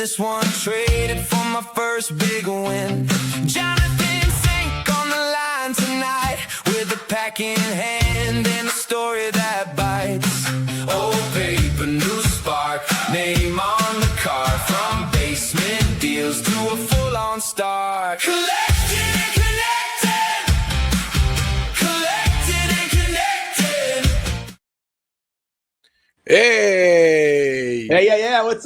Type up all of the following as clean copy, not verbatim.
this one, traded for my first big win. Jonathan Fink on the line tonight, with a pack in hand and a story that bites. Old paper, new spark, name on the card, from basement deals to a full-on start. Collectin and Connectin, Collectin and Connectin. Hey! Yeah. What's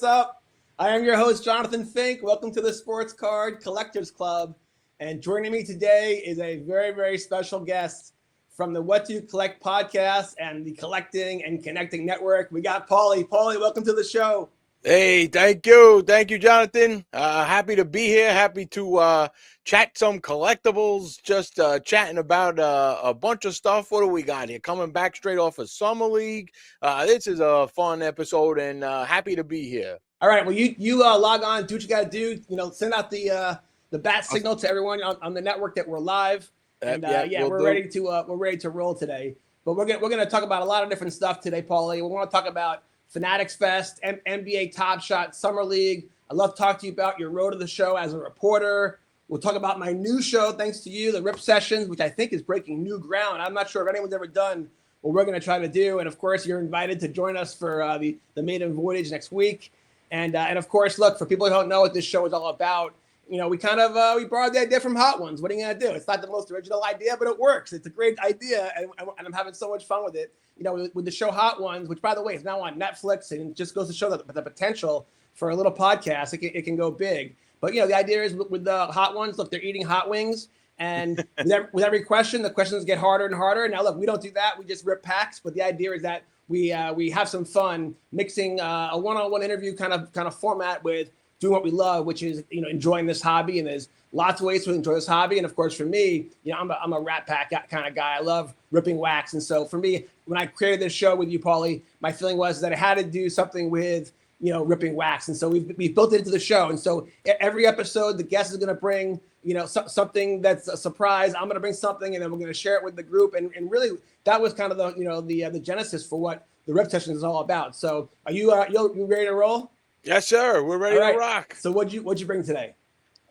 up? I am your host, Jonathan Fink. Welcome to the Sports Card Collectors Club. And joining me today is a very, very special guest from the What Do You Collect podcast and the Collecting and Connecting Network. We got Paulie. Paulie, welcome to the show. Hey, thank you, Jonathan. Happy to be here. Happy to chat some collectibles. Just chatting about a bunch of stuff. What do we got here? Coming back straight off of Summer League. This is a fun episode, and happy to be here. All right. Well, you log on, do what you got to do. You know, send out the bat signal to everyone on the network that we're live. And we're ready to roll today. But we're gonna talk about a lot of different stuff today, Paulie. We want to talk about Fanatics Fest, NBA Top Shot, Summer League. I love to talk to you about your road to the show as a reporter. We'll talk about my new show, thanks to you, the Rip Sessions, which I think is breaking new ground. I'm not sure if anyone's ever done what we're going to try to do. And, of course, you're invited to join us for the maiden voyage next week. And of course, look, for people who don't know what this show is all about, you know, we borrowed the idea from Hot Ones. What are you going to do? It's not the most original idea, but it works. It's a great idea, and I'm having so much fun with it. You know, with the show Hot Ones, which, by the way, is now on Netflix, and it just goes to show that the potential for a little podcast, it can go big. But, you know, the idea is with the Hot Ones, look, they're eating hot wings, and with every question, the questions get harder and harder. Now, look, we don't do that. We just rip packs, but the idea is that we have some fun mixing a one-on-one interview kind of format with doing what we love, which is, you know, enjoying this hobby. And there's lots of ways to enjoy this hobby. And of course, for me, you know, I'm a Rat Pack kind of guy. I love ripping wax. And so for me, when I created this show with you, Paulie, my feeling was that I had to do something with, you know, ripping wax. And so we've built it into the show. And so every episode, the guest is going to bring, you know, something that's a surprise. I'm going to bring something, and then we're going to share it with the group. And really, that was kind of the genesis for what the Rip Sessions is all about. So are you ready to roll? Yes, sir. We're ready to rock. So what'd you bring today?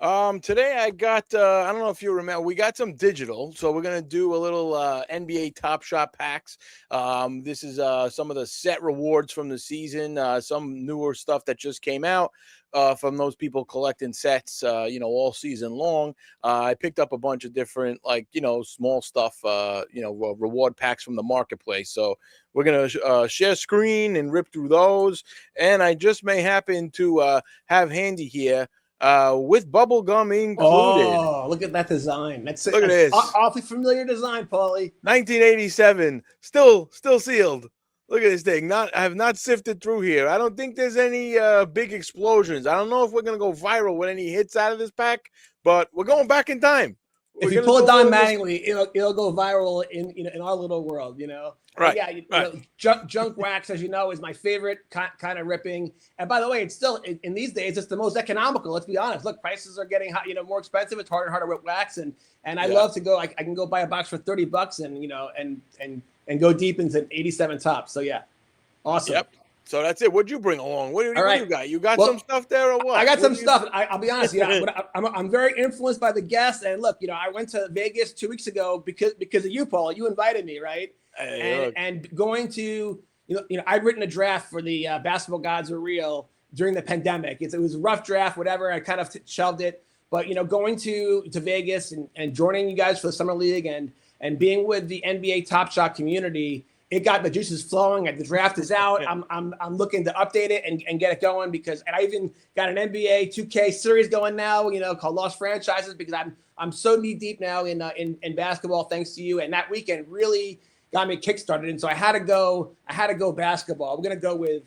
Today I got, I don't know if you remember, we got some digital. So we're going to do a little NBA Top Shot packs. This is some of the set rewards from the season, some newer stuff that just came out from those people collecting sets, all season long. I picked up a bunch of different, small stuff, reward packs from the marketplace. So we're going to share screen and rip through those. And I just may happen to have handy here with bubble gum included. Oh, look at that design. Look at this. Awfully familiar design, Paulie. 1987, still sealed. Look at this thing. I have not sifted through here. I don't think there's any big explosions. I don't know if we're going to go viral with any hits out of this pack, but we're going back in time. If you pull it down manually, it'll go viral in our little world, you know. Right. Junk wax, as you know, is my favorite kind of ripping. And by the way, it's still in these days, it's the most economical. Let's be honest. Look, prices are getting more expensive. It's harder and harder to rip wax, and I love to go. I can go buy a box for $30, and go deep into 87 tops. So yeah, awesome. Yep. So that's it. What'd you bring along? What do you got? You got some stuff there or what? I got some stuff. I'll be honest. I'm very influenced by the guests. And look, I went to Vegas 2 weeks ago because of you, Paul. You invited me, right? And going to, I'd written a draft for the Basketball Gods Are Real during the pandemic. It was a rough draft, whatever. I kind of shelved it. But, going to Vegas and joining you guys for the Summer League and being with the NBA Top Shot community, it got the juices flowing. The draft is out. I'm looking to update it and get it going because I even got an NBA 2K series going now, called Lost Franchises, because I'm so knee deep now in basketball thanks to you. And that weekend really got me kickstarted. And so I had to go basketball. We're gonna go with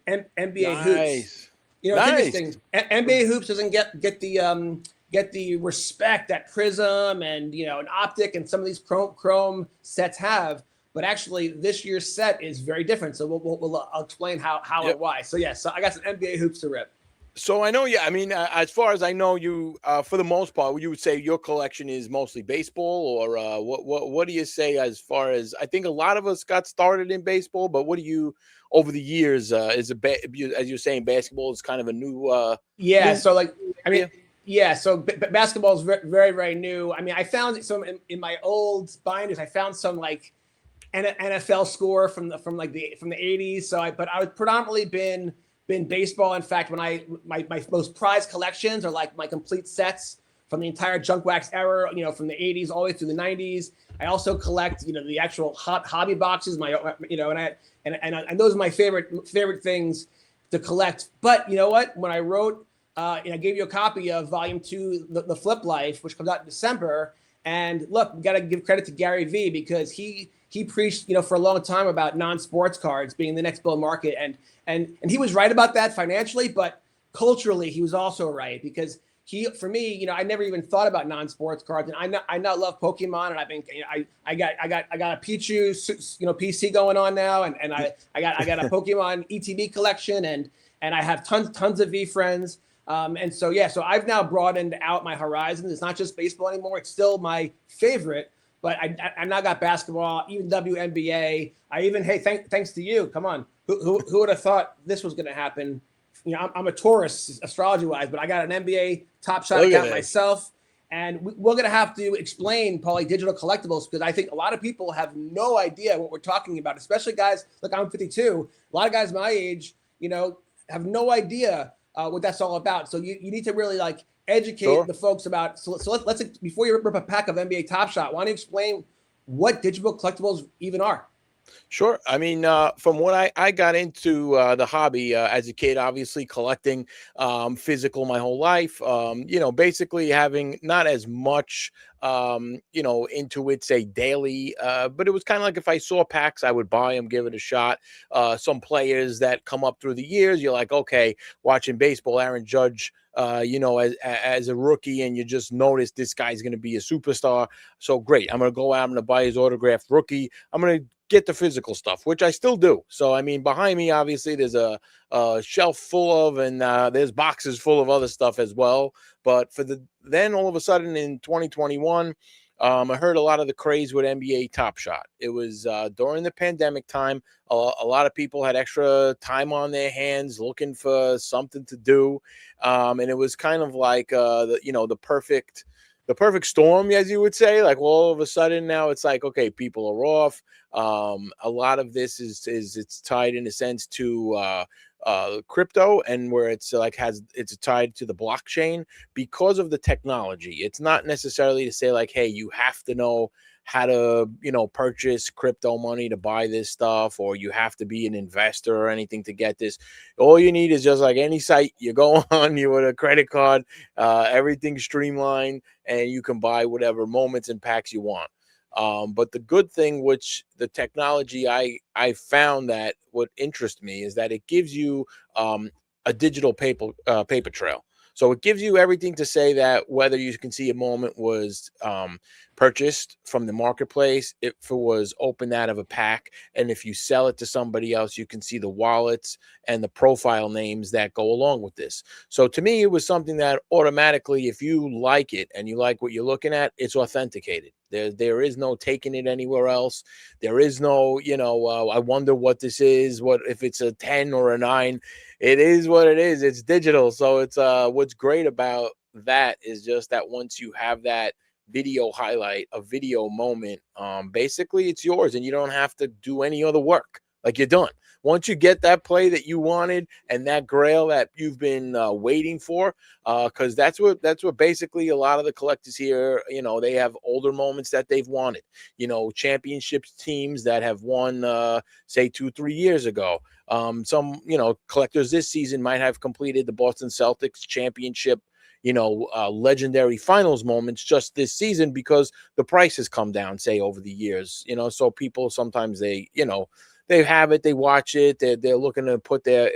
NBA hoops. Nice. It's interesting. NBA hoops doesn't get the respect that Prism and an Optic and some of these Chrome sets have. But actually, this year's set is very different. So I'll explain how and why. So I got some NBA hoops to rip. So I know, yeah. I mean, as far as I know, you for the most part, you would say your collection is mostly baseball, or what do you say as far as? I think a lot of us got started in baseball, but what do you over the years? Is as you're saying, basketball is kind of a new Yeah. new So like, I mean, area? yeah. So basketball is very, very new. I mean, I found some in my old binders. I found some like NFL score from the 80s. But I was predominantly been baseball. In fact, when my most prized collections are like my complete sets from the entire junk wax era, from the 80s all the way through the 90s. I also collect, the actual hobby boxes, and those are my favorite things to collect. But you know what? When I wrote, I gave you a copy of Volume 2, the Flip Life, which comes out in December. And look, we got to give credit to Gary V because he preached, for a long time about non-sports cards being the next bull market, and he was right about that financially, but culturally he was also right because for me, I never even thought about non-sports cards, and I now love Pokemon, and I've been, I got a Pichu, PC going on now, and I got a Pokemon ETB collection, and I have tons of V friends. And so, yeah, so I've now broadened out my horizons. It's not just baseball anymore. It's still my favorite, but I now got basketball, even WNBA. I even, hey, thanks to you. Come on. Who would have thought this was going to happen? I'm a Taurus astrology wise, but I got an NBA Top Shot account myself. And we're going to have to explain, Paulie, digital collectibles, because I think a lot of people have no idea what we're talking about, especially guys. Look, I'm 52. A lot of guys my age, have no idea what that's all about. So you need to really educate the folks about. So let's before you rip a pack of NBA Top Shot, why don't you explain what digital collectibles even are? Sure. I mean, from what I got into the hobby as a kid, obviously collecting physical my whole life, basically having not as much, into it, say daily, but it was kind of like if I saw packs, I would buy them, give it a shot. Some players that come up through the years, you're like, okay, watching baseball, Aaron Judge, as a rookie, and you just notice this guy's going to be a superstar. So great. I'm going to go out, I'm going to buy his autographed rookie. I'm going to get the physical stuff, which I still do. So, I mean, behind me, obviously, there's a shelf full of, and there's boxes full of other stuff as well. But then all of a sudden in 2021, I heard a lot of the craze with NBA Top Shot. It was during the pandemic time. A lot of people had extra time on their hands looking for something to do. And it was kind of like, the perfect storm, as you would say. Like, well, all of a sudden now it's like, okay, people are off. A lot of this is it's tied in a sense to crypto, and where it's tied to the blockchain because of the technology. It's not necessarily to say like, hey, you have to know how to purchase crypto money to buy this stuff, or you have to be an investor or anything to get this. All you need is just like any site you go on, you with a credit card, everything's streamlined, and you can buy whatever moments and packs you want. But the good thing, which the technology I found that what interests me is that it gives you a digital paper trail. So it gives you everything to say that whether you can see a moment was purchased from the marketplace, if it was opened out of a pack, and if you sell it to somebody else, you can see the wallets and the profile names that go along with this. So to me, it was something that automatically, if you like it and you like what you're looking at, it's authenticated. There is no taking it anywhere else. There is no, I wonder what this is, what if it's a 10 or a 9. It is what it is. It's digital. So it's what's great about that is just that once you have that video highlight, a video moment, basically it's yours, and you don't have to do any other work. Like, you're done. Once you get that play that you wanted and that grail that you've been waiting for, because that's what basically a lot of the collectors here, they have older moments that they've wanted, championships teams that have won, say 2-3 years ago. Some, collectors this season might have completed the Boston Celtics championship, legendary finals moments just this season because the price has come down, say, over the years, so people sometimes they have it, they watch it, they're looking to put their,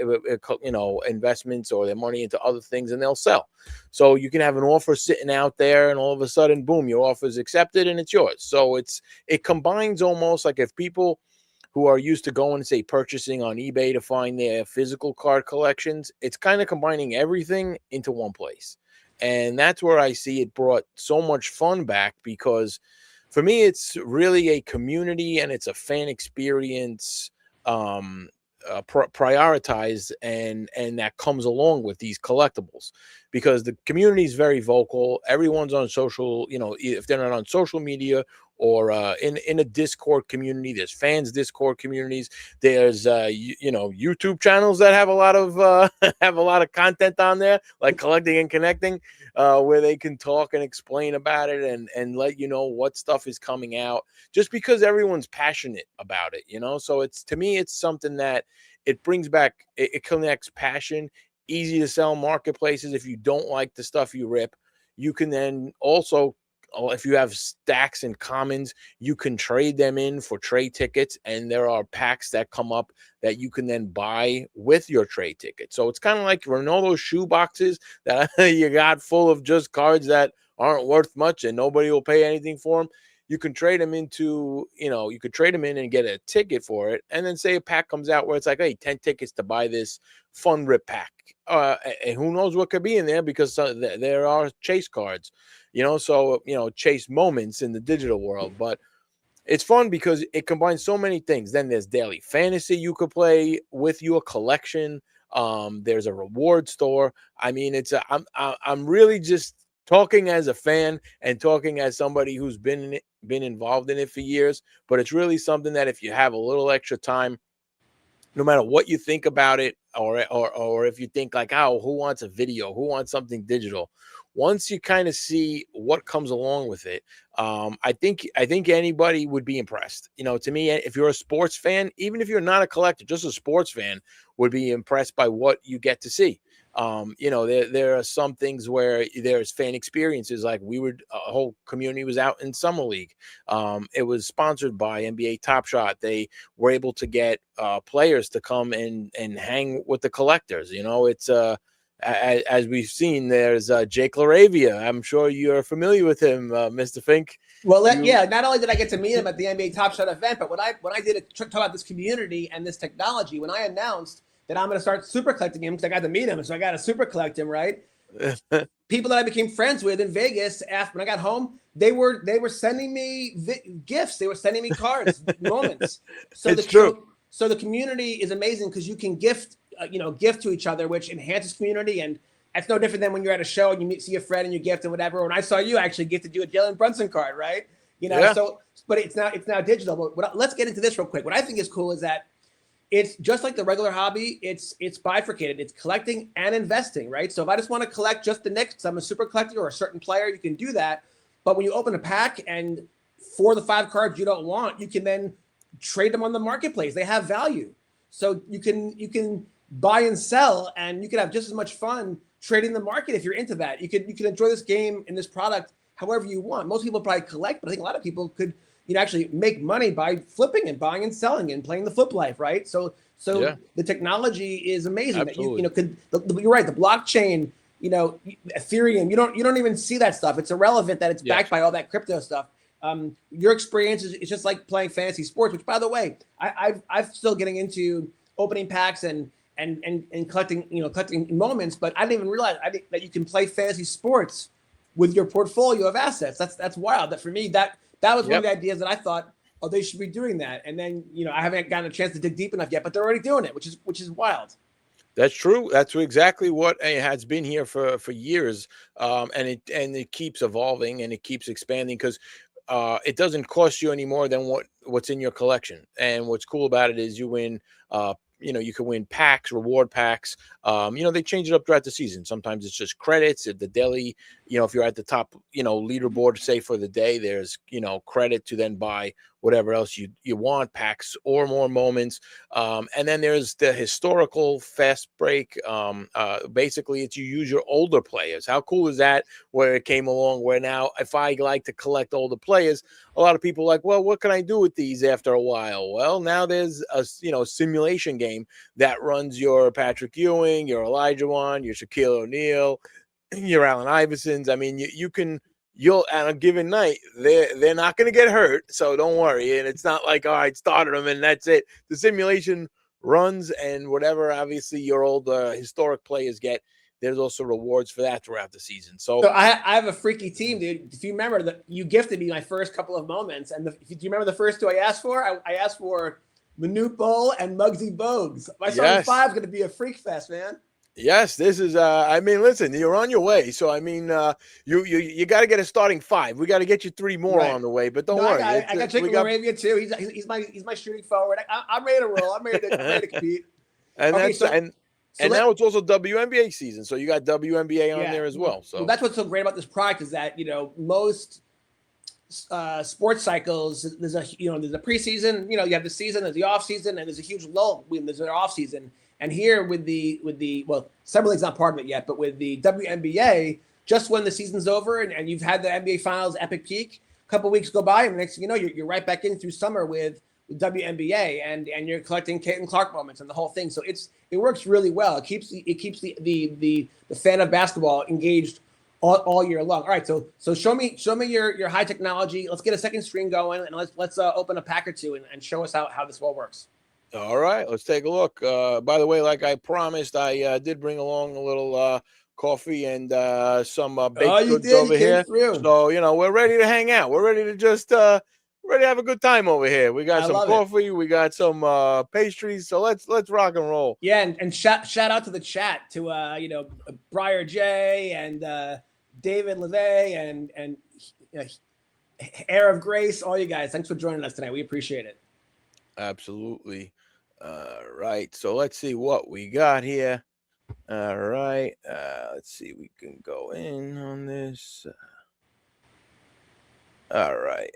investments or their money into other things, and they'll sell. So you can have an offer sitting out there, and all of a sudden, boom, your offer is accepted and it's yours. So it combines almost like if people who are used to going, say, purchasing on eBay to find their physical card collections, it's kind of combining everything into one place. And that's where I see it brought so much fun back, because for me, it's really a community and it's a fan experience prioritized, and that comes along with these collectibles, because the community is very vocal. Everyone's on social, if they're not on social media or in a Discord community, there's fans Discord communities, there's YouTube channels that have a lot of have a lot of content on there, like Collecting and Connecting, where they can talk and explain about it, and let you know what stuff is coming out, just because everyone's passionate about it, so it's, to me, it's something that it brings back, it connects passion, easy to sell marketplaces. If you don't like the stuff you rip, you can then also, if you have stacks and commons, you can trade them in for trade tickets, and there are packs that come up that you can then buy with your trade ticket. So it's kind of like Ronaldo's shoe boxes that you got full of just cards that aren't worth much and nobody will pay anything for them. You can trade them into, you could trade them in and get a ticket for it. And then say a pack comes out where it's like, hey, 10 tickets to buy this fun rip pack. And who knows what could be in there, because there are chase cards, so, chase moments in the digital world. But it's fun because it combines so many things. Then there's daily fantasy you could play with your collection. There's a reward store. I mean, I'm really just talking as a fan and talking as somebody who's been involved in it for years. But it's really something that if you have a little extra time, no matter what you think about it, or if you think like, oh, who wants a video, who wants something digital, once you kind of see what comes along with it, I think anybody would be impressed. To me, if you're a sports fan, even if you're not a collector, just a sports fan would be impressed by what you get to see. There are some things where there's fan experiences, like a whole community was out in Summer League. It was sponsored by NBA Top Shot. They were able to get players to come and hang with the collectors. It's as we've seen, there's Jake LaRavia. I'm sure you're familiar with him, Mr. Fink. Well, not only did I get to meet him at the NBA Top Shot event, but when I did talk about this community and this technology, when I announced that I'm going to start super collecting him, because I got to meet him, so I got to super collect him, right? People that I became friends with in Vegas, after when I got home, they were sending me gifts. They were sending me cards, moments. So it's true. So the community is amazing, because you can gift to each other, which enhances community. And that's no different than when you're at a show and you see a friend and you gift and whatever. When I saw you, I actually gifted you a Jalen Brunson card, right? Yeah. So, but it's now digital. But let's get into this real quick. What I think is cool is that it's just like the regular hobby. It's bifurcated. It's collecting and investing, right? So if I just want to collect just the Knicks, because I'm a super collector, or a certain player, you can do that. But when you open a pack and 4 of the 5 cards you don't want, you can then trade them on the marketplace. They have value. So you can buy and sell, and you can have just as much fun trading the market if you're into that. You can enjoy this game and this product however you want. Most people probably collect, but I think a lot of people could actually make money by flipping and buying and selling and playing the flip life, right? So yeah. The technology is amazing. Absolutely. That you're right. The blockchain, Ethereum, you don't even see that stuff. It's irrelevant that it's backed by all that crypto stuff. Your experience is just like playing fantasy sports, which, by the way, I'm still getting into opening packs and collecting moments, but I didn't even realize that you can play fantasy sports with your portfolio of assets. That's wild. That for me, that was one of the ideas that I thought, oh, they should be doing that. And then, I haven't gotten a chance to dig deep enough yet, but they're already doing it, which is wild. That's true. That's exactly what it has been here for years. And it keeps evolving and it keeps expanding, because it doesn't cost you any more than what's in your collection. And what's cool about it is you win, you can win packs, reward packs. They change it up throughout the season. Sometimes it's just credits at the daily. If you're at the top, leaderboard, say for the day, there's, credit to then buy whatever else you want, packs or more moments. And then there's the historical fast break. Basically, it's you use your older players. How cool is that? Where it came along, where now if I like to collect older players, a lot of people are like, well, what can I do with these after a while? Well, now there's a simulation game that runs your Patrick Ewing, your Elijah Wan, your Shaquille O'Neal, your Allen Iversons. I mean, you can on a given night, they're not going to get hurt, so don't worry. And it's not like, all right, started them and that's it. The simulation runs, and whatever obviously your old historic players get, there's also rewards for that throughout the season. So I have a freaky team, dude. If you remember that, you gifted me my first couple of moments, and do you remember the first two I asked for? I asked for Manute Bol and Muggsy Bogues. My starting five is going to be a freak fest, man. Yes, this is. I mean, listen, you're on your way. So I mean, you got to get a starting five. We got to get you three more on the way. But don't worry, I got Jacob Laravia too. He's my shooting forward. I'm ready to roll. I'm ready to compete. And okay, and now it's also WNBA season, so you got WNBA on there as well. So that's what's so great about this product is that most sports cycles, there's a preseason, you have the season, there's the off season, and there's a huge lull when there's an off season. And here with the Summer League's not part of it yet, but with the WNBA, just when the season's over and you've had the NBA Finals epic peak, a couple weeks go by, and the next thing you know, you're right back in through summer with WNBA, and you're collecting Caitlin Clark moments and the whole thing. So it works really well. It keeps the fan of basketball engaged all year long. All right, so show me your high technology. Let's get a second screen going, and let's open a pack or two and show us how this all works. All right, let's take a look. By the way, like I promised, I did bring along a little coffee and some baked goods over here. Through. So we're ready to hang out. We're ready to just ready to have a good time over here. We got some coffee, we got some pastries. So let's rock and roll. Yeah, and shout out to the chat to Briar J and David LeVay and Air of Grace, all you guys. Thanks for joining us tonight. We appreciate it. Absolutely. Right. So let's see what we got here. All right. Let's see. We can go in on this. All right.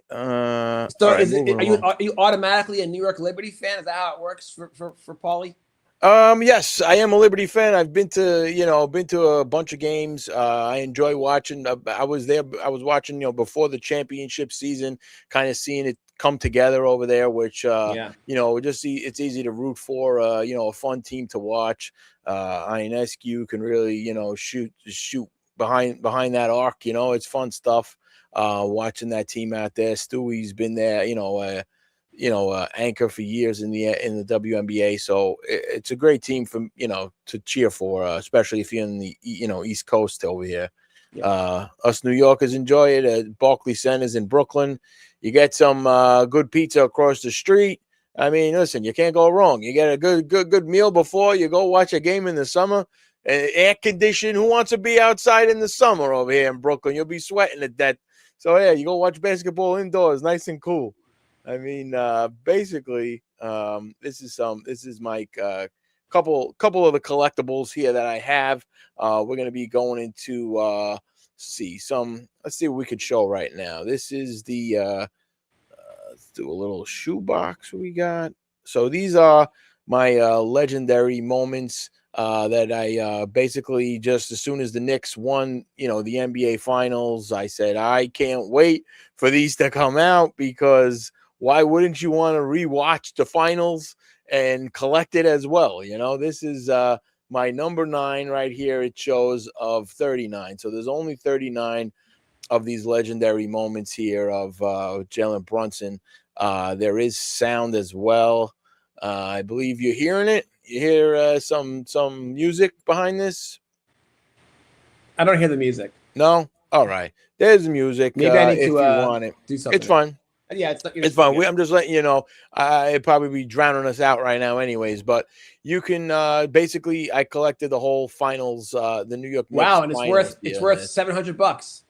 So are you automatically a New York Liberty fan? Is that how it works for Paulie? Yes, I am a Liberty fan. I've been to a bunch of games. I enjoy watching. I was watching, before the championship season, kind of seeing it come together over there, which, it's easy to root for, a fun team to watch. Ionescu can really, shoot behind that arc, it's fun stuff. Watching that team out there. Stewie's been there, anchor for years in the WNBA. So it's a great team to cheer for, especially if you're in the East Coast over here. Yeah. Us New Yorkers enjoy it at Barclays Centers in Brooklyn. You get some good pizza across the street. I mean, listen, you can't go wrong. You get a good meal before you go watch a game in the summer. Air conditioned. Who wants to be outside in the summer over here in Brooklyn? You'll be sweating to death. So yeah, you go watch basketball indoors, nice and cool. I mean, basically, this is my couple of the collectibles here that I have. We're going to be going into let's see what we could show right now. This is the let's do a little shoebox we got. So these are my legendary moments that I basically, just as soon as the Knicks won, the NBA Finals, I said I can't wait for these to come out, because why wouldn't you want to rewatch the finals and collect it as well? This is my number 9 right here. It shows of 39. So there's only 39 of these legendary moments here of Jalen Brunson. There is sound as well. I believe you're hearing it. You hear some music behind this? I don't hear the music. No? All right. There's music. Maybe I need if to you want it. do something. It's fun. Yeah, it's fun. I'm just letting you know. It'd probably be drowning us out right now anyways, but you can basically, I collected the whole finals, the New York Knicks. Wow, and it's worth $700.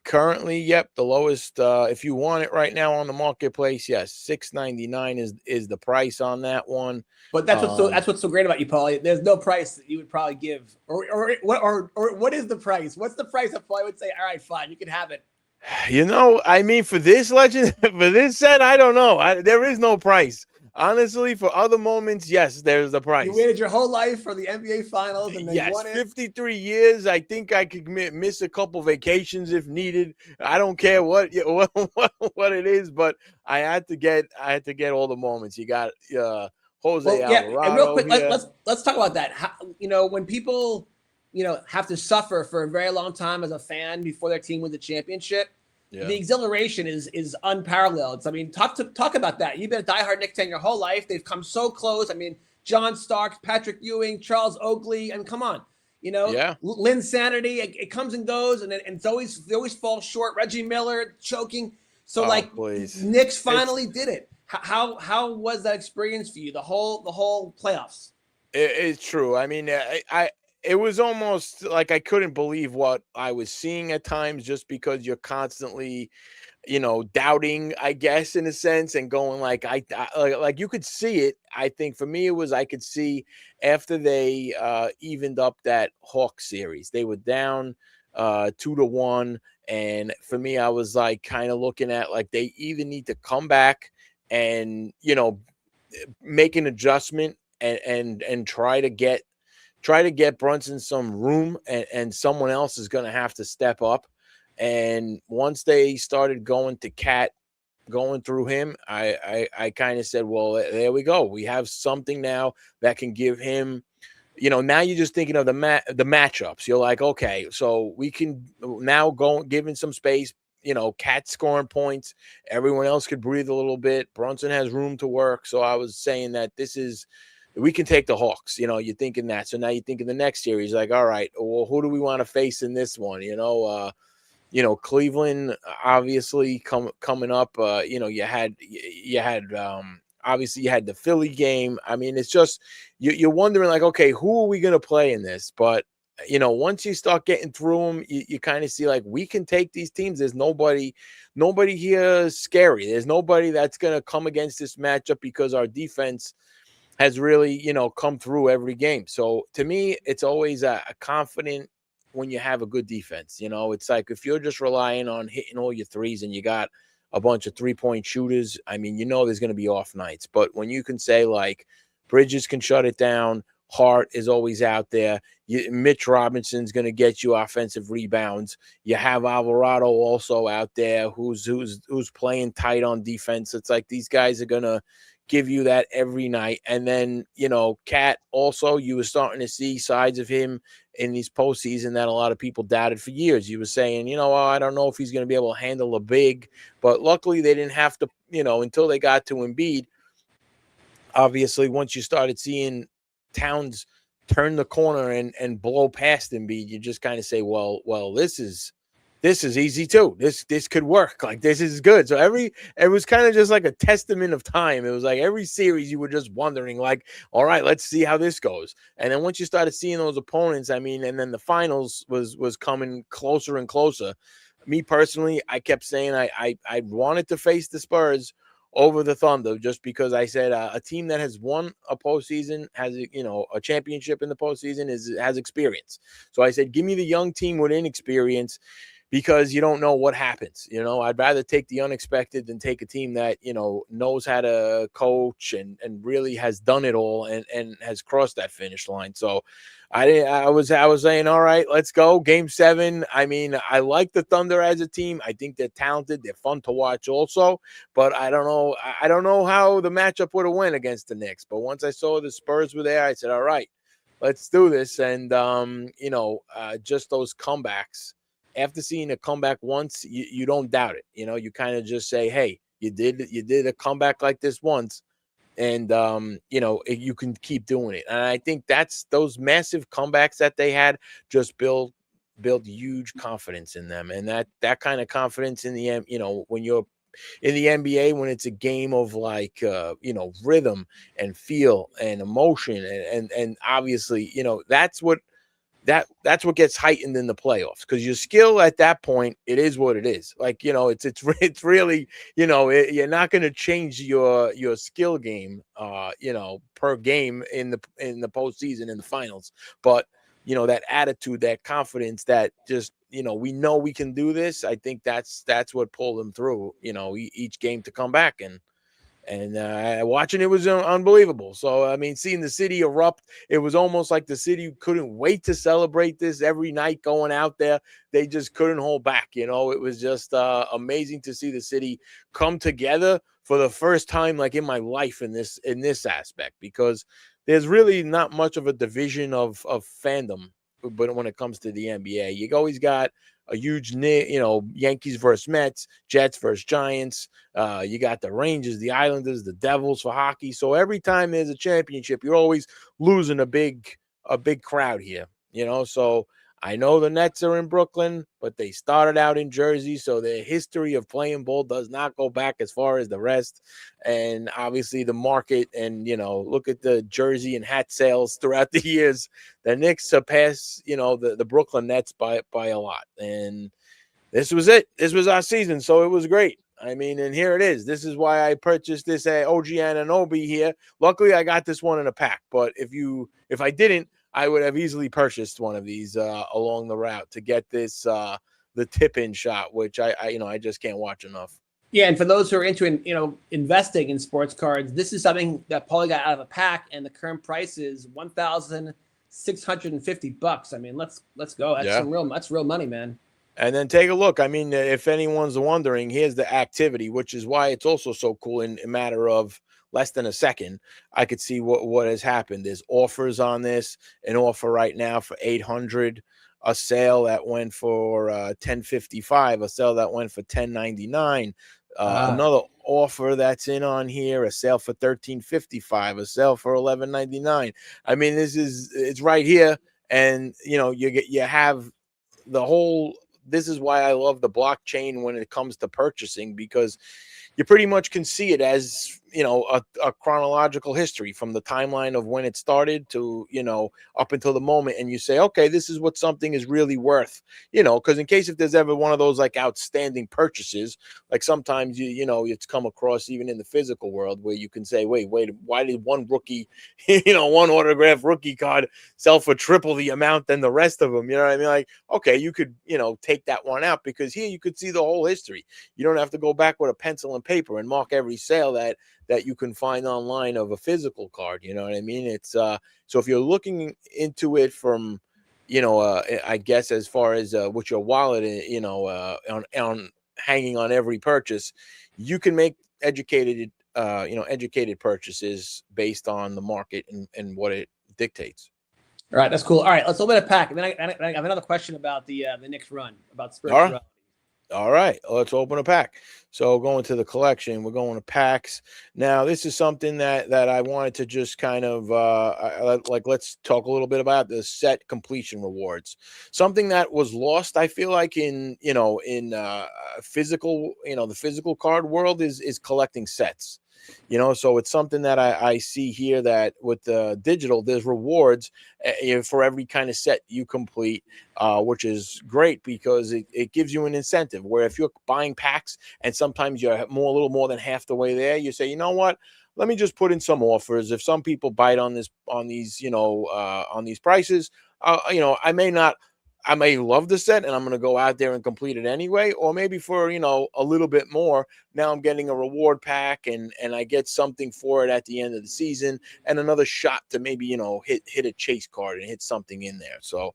Currently, yep, the lowest, if you want it right now on the marketplace, yes, $6.99 is the price on that one. But that's what's so great about you, Paulie. There's no price that you would probably give, or what is the price? What's the price that Paulie would say? All right, fine, you can have it. I mean, for this legend, for this set, I don't know. There is no price. Honestly, for other moments, yes, there's the price. You waited your whole life for the NBA Finals, and then you won it. 53 years. I think I could miss a couple vacations if needed. I don't care what it is, but I had to get all the moments. You got Jose Alvarado. And real quick, let's talk about that. How, when people have to suffer for a very long time as a fan before their team wins the championship. Yeah. The exhilaration is unparalleled. So, I mean, talk about that. You've been a diehard Knicks fan your whole life. They've come so close. I mean, John Starks, Patrick Ewing, Charles Oakley, and come on, Lynn Sanity. It comes and goes, and they always fall short. Reggie Miller choking. So, please. Knicks finally did it. How was that experience for you? The whole playoffs. It's true. I mean, it was almost like I couldn't believe what I was seeing at times, just because you're constantly, doubting, I guess, in a sense, and going like you could see it. I think for me, it was, I could see after they evened up that Hawks series, they were down 2-1. And for me, I was like kind of looking at like they either need to come back and, make an adjustment and try to get Brunson some room, and someone else is going to have to step up. And once they started going to Cat, going through him, I kind of said, well, there we go. We have something now that can give him, now you're just thinking of the matchups. You're like, okay, so we can now go give him some space, Cat scoring points. Everyone else could breathe a little bit. Brunson has room to work. So I was saying that we can take the Hawks, you're thinking that. So now you think in the next series, like, all right, well, who do we want to face in this one? Cleveland, obviously coming up, you had obviously you had the Philly game. I mean, it's just, you're wondering like, okay, who are we going to play in this? But, once you start getting through them, you kind of see like, we can take these teams. There's nobody here scary. There's nobody that's going to come against this matchup, because our defense has really, come through every game. So to me, it's always a confident when you have a good defense. It's like if you're just relying on hitting all your threes and you got a bunch of 3-point shooters, I mean, there's going to be off nights. But when you can say like Bridges can shut it down, Hart is always out there, Mitch Robinson's going to get you offensive rebounds. You have Alvarado also out there who's playing tight on defense. It's like these guys are going to give you that every night. And then, Cat also, you were starting to see sides of him in these postseason that a lot of people doubted for years. You were saying, I don't know if he's going to be able to handle a big, but luckily they didn't have to, until they got to Embiid. Obviously, once you started seeing Towns turn the corner and blow past Embiid, you just kind of say, well, this is easy too. This could work. Like, this is good. So it was kind of just like a testament of time. It was like every series you were just wondering like, all right, let's see how this goes. And then once you started seeing those opponents, I mean, and then the finals was coming closer and closer. Me personally, I kept saying I wanted to face the Spurs over the Thunder, just because I said a team that has won a postseason, has a championship in the postseason, has experience. So I said, give me the young team with inexperience, because you don't know what happens. I'd rather take the unexpected than take a team that, knows how to coach and really has done it all and has crossed that finish line. So I was saying, all right, let's go. Game 7. I mean, I like the Thunder as a team. I think they're talented. They're fun to watch also, but I don't know how the matchup would have went against the Knicks. But once I saw the Spurs were there, I said, all right, let's do this. And, just those comebacks. After seeing a comeback once, you don't doubt it. You kind of just say, hey, you did a comeback like this once, and you can keep doing it. And I think that's those massive comebacks that they had just build huge confidence in them. And that kind of confidence in the end, when you're in the NBA, when it's a game of like rhythm and feel and emotion and obviously, that's what gets heightened in the playoffs, because your skill at that point, it is what it is. Like, it's really, you're not going to change your skill game, per game in the postseason, in the finals. But, that attitude, that confidence, that just, we know we can do this. I think that's what pulled them through, each game to come back. And watching it was unbelievable. So, I mean, seeing the city erupt, it was almost like the city couldn't wait to celebrate this every night going out there. They just couldn't hold back. It was just amazing to see the city come together for the first time, like in my life, in this aspect, because there's really not much of a division of fandom but when it comes to the NBA, you always got a huge, Yankees versus Mets, Jets versus Giants. You got the Rangers, the Islanders, the Devils for hockey. So every time there's a championship, you're always losing a big crowd here, So I know the Nets are in Brooklyn, but they started out in Jersey, so their history of playing ball does not go back as far as the rest. And obviously the market, and look at the jersey and hat sales throughout the years. The Knicks surpass, the Brooklyn Nets by a lot. And this was it. This was our season, so it was great. I mean, and here it is. This is why I purchased this OG Anunoby here. Luckily, I got this one in a pack. But if I didn't, I would have easily purchased one of these along the route to get this the tip-in shot, which I just can't watch enough. Yeah, and for those who are into investing in sports cards, this is something that Paulie got out of a pack, and the current price is $1,650. I mean, let's go. That's real money, man. And then take a look. I mean, if anyone's wondering, here's the activity, which is why it's also so cool. In a matter of less than a second, I could see what has happened. There's offers on this. An offer right now for $800, a sale that went for $1055, a sale that went for $1099. Another offer that's in on here, a sale for $1355, a sale for $1199. I mean, it's right here, and you have the whole. This is why I love the blockchain when it comes to purchasing, because you pretty much can see it as, a chronological history from the timeline of when it started to, up until the moment. And you say, okay, this is what something is really worth, because in case if there's ever one of those like outstanding purchases, like sometimes, it's come across even in the physical world where you can say, wait, why did one rookie, one autographed rookie card sell for triple the amount than the rest of them? You know what I mean? Like, okay, you could, take that one out, because here you could see the whole history. You don't have to go back with a pencil and paper and mark every sale that you can find online of a physical card. You know what I mean? It's so if you're looking into it from, I guess as far as with your wallet, on hanging on every purchase, you can make educated purchases based on the market and what it dictates. All right, that's cool. All right, let's open a pack. And then I have another question about the Knicks run, about spirituality. All right, let's open a pack. So going to the collection, we're going to packs. Now, this is something that I wanted to just kind of let's talk a little bit about the set completion rewards. Something that was lost, I feel like, in physical, the physical card world is collecting sets. So it's something that I see here, that with the digital, there's rewards for every kind of set you complete, which is great because it gives you an incentive where if you're buying packs and sometimes you're a little more than half the way there, you say, you know what? Let me just put in some offers. If some people bite on these prices, I may love the set and I'm going to go out there and complete it anyway. Or maybe for, a little bit more, now I'm getting a reward pack and I get something for it at the end of the season and another shot to maybe, hit a chase card and hit something in there. So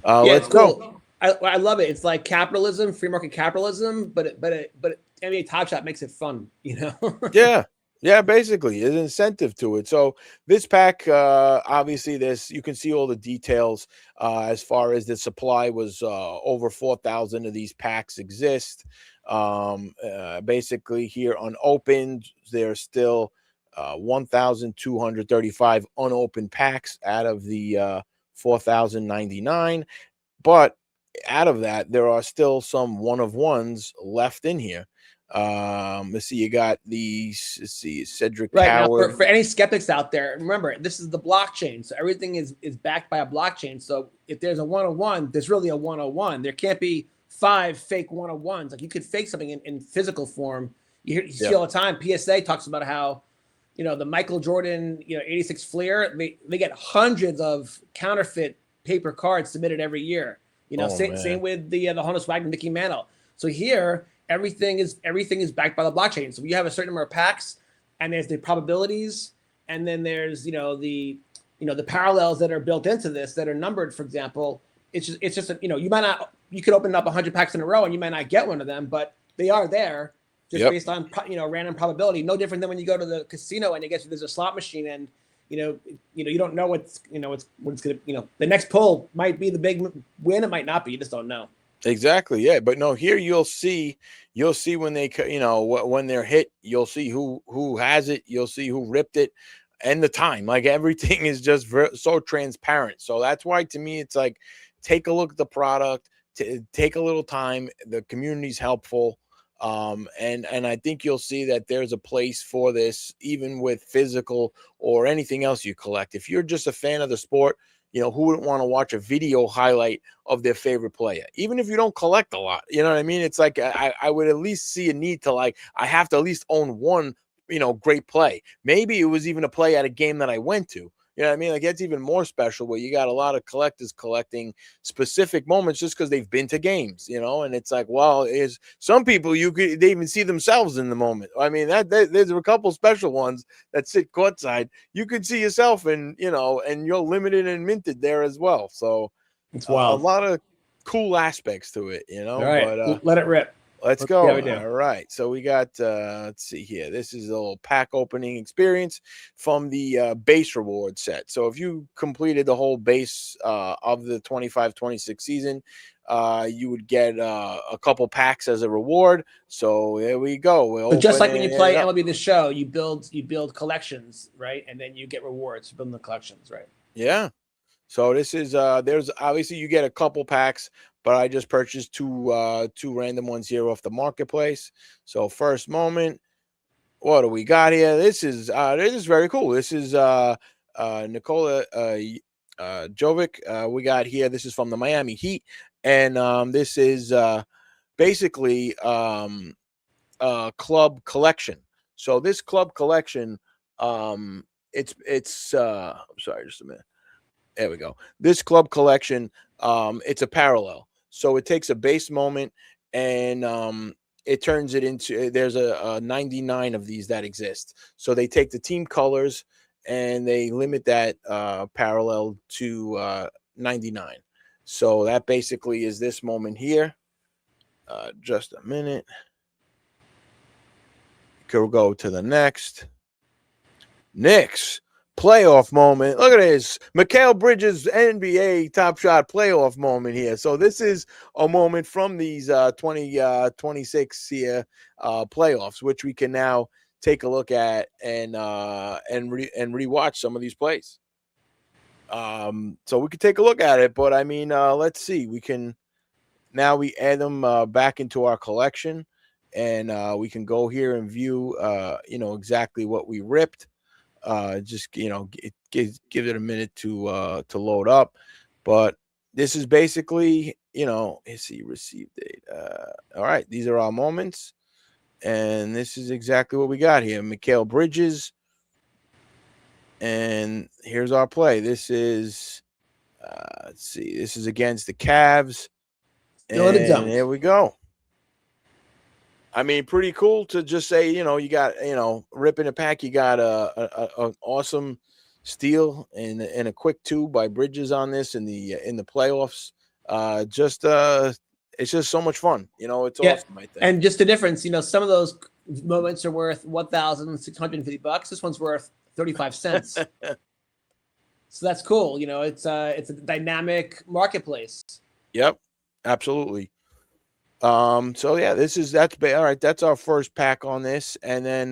let's go. I love it. It's like capitalism, free market capitalism, but NBA Top Shot makes it fun, Yeah, basically, there's an incentive to it. So this pack, obviously, you can see all the details as far as the supply was over 4,000 of these packs exist. Basically, here unopened, there's still 1,235 unopened packs out of the 4,099. But out of that, there are still some one-of-ones left in here. Let's see, you got Cedric Howard. For any skeptics out there, remember, this is the blockchain, so everything is backed by a blockchain. So if there's a 101, there's really a 101. There can't be 5 fake 101s. Like, you could fake something in physical form. You see all the time. PSA talks about how, the Michael Jordan, 86 Fleer, they get hundreds of counterfeit paper cards submitted every year. Same with the Honus Wagner, Mickey Mantle. So here, everything is backed by the blockchain. So you have a certain number of packs, and there's the probabilities, and then there's the parallels that are built into this that are numbered. For example, it's just you could open up 100 packs in a row and you might not get one of them, but they are there just based on random probability. No different than when you go to the casino and there's a slot machine and you don't know what's gonna, the next pull might be the big win. It might not be. You just don't know. Exactly. Yeah. But no, here you'll see when they, when they're hit, you'll see who has it. You'll see who ripped it and the time. Like everything is just so transparent. So that's why, to me, it's like, take a look at the product, take a little time. The community's helpful. And I think you'll see that there's a place for this, even with physical or anything else you collect. If you're just a fan of the sport, who wouldn't want to watch a video highlight of their favorite player, even if you don't collect a lot? You know what I mean? It's like, I would at least see a need to, like, I have to at least own one, great play. Maybe it was even a play at a game that I went to. You know what I mean? Like, that's even more special, where you got a lot of collectors collecting specific moments just because they've been to games, and it's like, well, is some people they even see themselves in the moment. I mean, there's a couple special ones that sit courtside. You could see yourself, and and you're limited and minted there as well. So it's wild. A lot of cool aspects to it, All right, but let it rip. Let's go. All right. So we got, let's see here. This is a little pack opening experience from the base reward set. So if you completed the whole base of the 25-26 season, you would get a couple packs as a reward. So there we go. So just like when you play MLB The Show, you build collections, right? And then you get rewards for building the collections, right? Yeah. So this is there's obviously you get a couple packs, but I just purchased two random ones here off the marketplace. So first moment, what do we got here? This is very cool. This is Nikola Jovic. We got here. This is from the Miami Heat, and this is basically club collection. So this club collection, it's I'm sorry, just a minute. There we go. This club collection, it's a parallel. So it takes a base moment and it turns it into, there's a 99 of these that exist. So they take the team colors and they limit that parallel to 99. So that basically is this moment here. Just a minute. Could go to the next. Knicks playoff moment. Look at this. Mikal Bridges NBA Top Shot playoff moment here. So this is a moment from these 2026 here playoffs, which we can now take a look at and rewatch some of these plays. So we could take a look at it, but I mean, let's see. We add them back into our collection, and we can go here and view exactly what we ripped. Just give it a minute to load up, but this is basically let's see, receive date. All right, these are our moments, and this is exactly what we got here. Mikal Bridges, and here's our play. This is let's see, this is against the Cavs, and here we go. I mean, pretty cool to just say, you got, ripping a pack. You got an awesome steal and a quick 2 by Bridges on this in the playoffs. It's just so much fun. It's awesome, I think. And just the difference, some of those moments are worth $1,650. This one's worth 35 cents. So that's cool. It's a dynamic marketplace. Yep, absolutely. So yeah, that's all right. That's our first pack on this, and then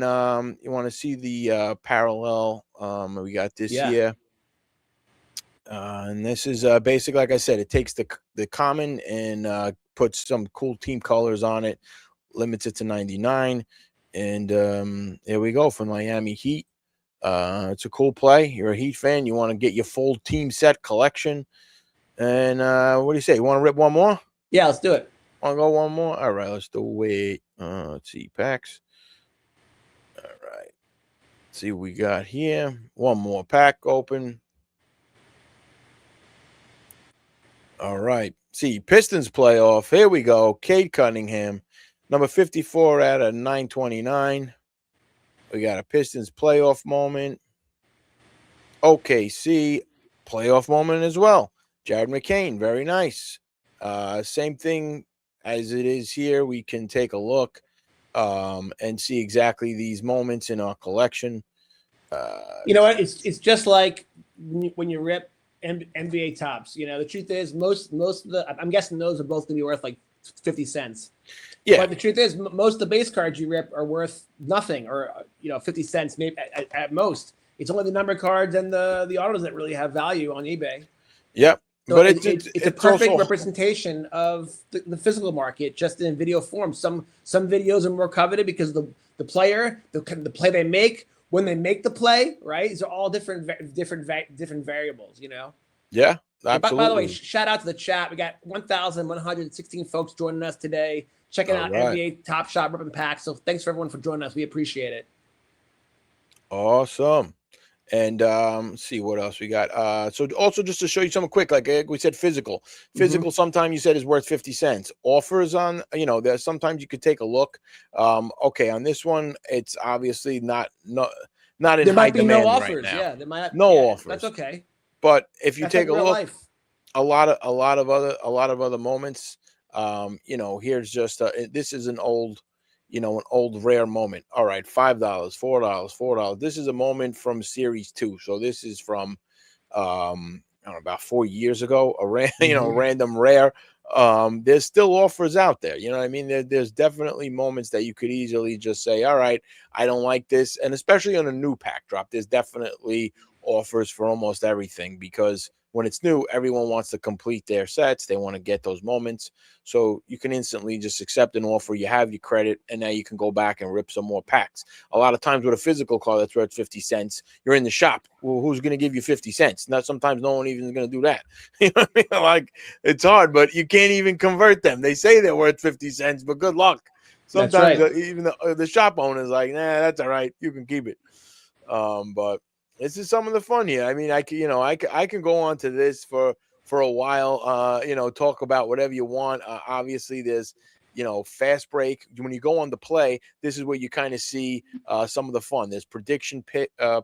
you want to see the parallel. We got this here, and this is basic. Like I said, it takes the common and puts some cool team colors on it, limits it to 99, and here we go from Miami Heat. It's a cool play. You're a Heat fan. You want to get your full team set collection, and what do you say? You want to rip one more? Yeah, let's do it. Want to go one more? All right, let's do it. Let's see, packs. All right. Let's see what we got here. One more pack open. All right. See, Pistons playoff. Here we go. Cade Cunningham, number 54 out of 929. We got a Pistons playoff moment. OKC playoff moment as well. Jared McCain, very nice. Same thing as it is here. We can take a look and see exactly these moments in our collection. You know what? It's just like when you rip NBA tops. You know, the truth is most of the, I'm guessing those are both going to be worth like 50 cents. Yeah. But the truth is most of the base cards you rip are worth nothing, or 50 cents maybe at most. It's only the number cards and the autos that really have value on eBay. Yep. So but it's a perfect representation of the physical market, just in video form. Some videos are more coveted because the player, the play they make, when they make the play, right? These are all different variables, you know? Yeah, absolutely. By the way, shout out to the chat. We got 1,116 folks joining us today, checking out NBA Top Shot ripping packs. So thanks for everyone for joining us. We appreciate it. Awesome. And let's see what else we got. So also just to show you something quick, like we said, physical sometimes you said is worth 50 cents. Offers on, there's sometimes you could take a look. Okay, on this one, it's obviously not in there high might be demand no offers. right now. Yeah, there might no offers. That's okay. But if you take like a look, life. a lot of other moments. Here's just this is an old rare moment. All right, $5, $4. This is a moment from series 2. So this is from I don't know, about 4 years ago, a random rare. There's still offers out there. You know what I mean? There's definitely moments that you could easily just say, all right, I don't like this. And especially on a new pack drop, there's definitely offers for almost everything, because when it's new, everyone wants to complete their sets. They want to get those moments. So you can instantly just accept an offer. You have your credit, and now you can go back and rip some more packs. A lot of times with a physical card that's worth 50 cents, you're in the shop. Well, who's going to give you 50 cents? Now, sometimes no one even is going to do that. You know what I mean? Like, it's hard, but you can't even convert them. They say they're worth 50 cents, but good luck. Sometimes even the shop owner's like, nah, that's all right. You can keep it. But this is some of the fun here. I mean, I can go on to this for a while. Talk about whatever you want. Obviously, there's fast break. When you go on the play, this is where you kind of see some of the fun. There's prediction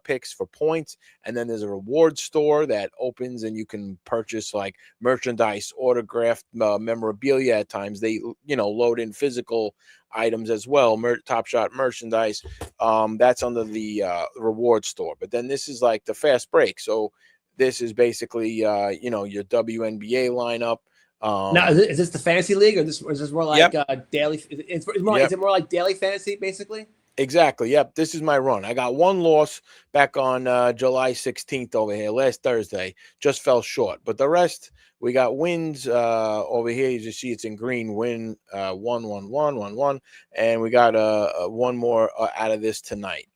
picks for points, and then there's a reward store that opens, and you can purchase like merchandise, autographed memorabilia. At times, they load in physical items as well, Top Shot merchandise. That's under the reward store. But then this is like the fast break. So this is basically your WNBA lineup. Now, is this the fantasy league, or is this more like daily? Is it more like daily fantasy, basically? Exactly. Yep. This is my run. I got one loss back on July 16th over here, last Thursday. Just fell short. But the rest, we got wins over here. You just see it's in green. Win 1-1-1-1-1. And we got one more out of this tonight.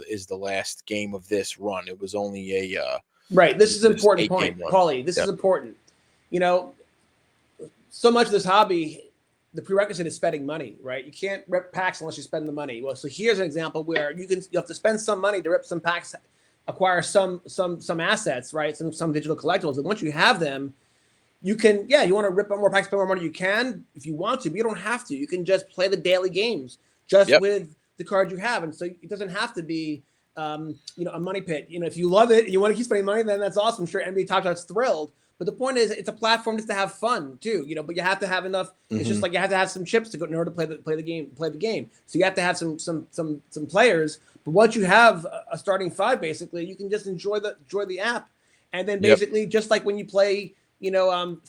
Is the last game of this run. It was only a right. This is an important point, Paulie. This is important. So much of this hobby, the prerequisite is spending money, right? You can't rip packs unless you spend the money. Well, so here's an example where you have to spend some money to rip some packs, acquire some assets, right? Some digital collectibles. And once you have them, you can, you want to rip more packs, spend more money, you can if you want to, but you don't have to. You can just play the daily games with the cards you have. And so it doesn't have to be a money pit. If you love it and you want to keep spending money, then that's awesome. I'm sure NBA Top Shot's thrilled. But the point is, it's a platform just to have fun too, but you have to have enough. It's just like you have to have some chips to go in order to play the game. So you have to have some players. But once you have a starting 5, basically, you can just enjoy the app, and then basically just like when you play,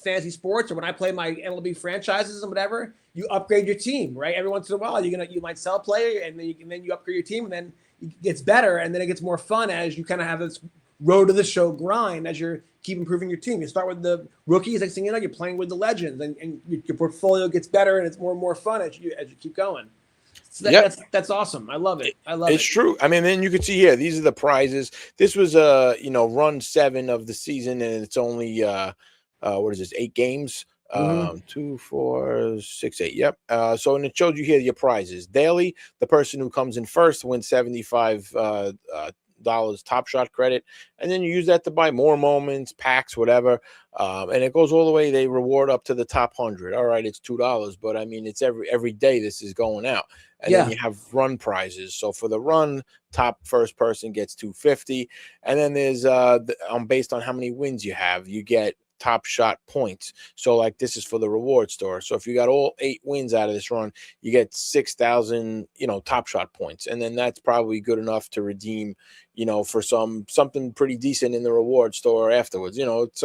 fantasy sports, or when I play my MLB franchises and whatever, you upgrade your team, right? Every once in a while, you might sell a player, and then you upgrade your team, and then it gets better, and then it gets more fun as you kind of have this road to the show grind as you keep improving your team. You start with the rookies, next thing you know, you're playing with the legends, and your portfolio gets better, and it's more and more fun as you keep going. So that's awesome. I love it. It's true. I mean, then you can see here, these are the prizes. This was run 7 of the season, and it's only 8 games. 2, 4, 6, 8. Yep. So, and it shows you here your prizes. Daily, the person who comes in first wins $75 Top Shot credit, and then you use that to buy more moments, packs, whatever, and it goes all the way. They reward up to the top 100. All right, it's $2, but I mean, it's every day this is going out. And then you have run prizes. So for the run, top first person gets $250, and then there's based on how many wins you have, you get Top Shot points. So like this is for the reward store. So if you got all 8 wins out of this run, you get 6,000, Top Shot points, and then that's probably good enough to redeem, for something pretty decent in the reward store afterwards. It's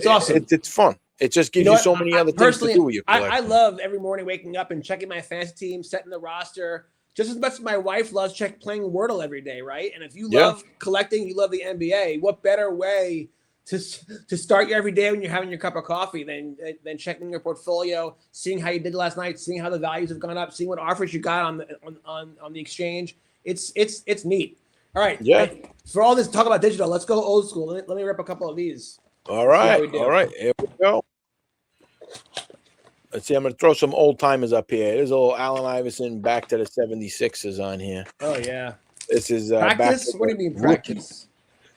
awesome. It's fun. It just gives you so many other things to do with your collection. I love every morning waking up and checking my fantasy team, setting the roster, just as much as my wife loves playing Wordle every day, right? And if you love collecting, you love the NBA, what better way to start your every day when you're having your cup of coffee than checking your portfolio, seeing how you did last night, seeing how the values have gone up, seeing what offers you got on the exchange. It's neat. All right. Yeah. For all this talk about digital, let's go old school. Let me rip a couple of these. All right. Here we go. Let's see. I'm going to throw some old timers up here. There's old Allen Iverson back to the 76ers on here. Oh, yeah. This is practice. What do you mean practice?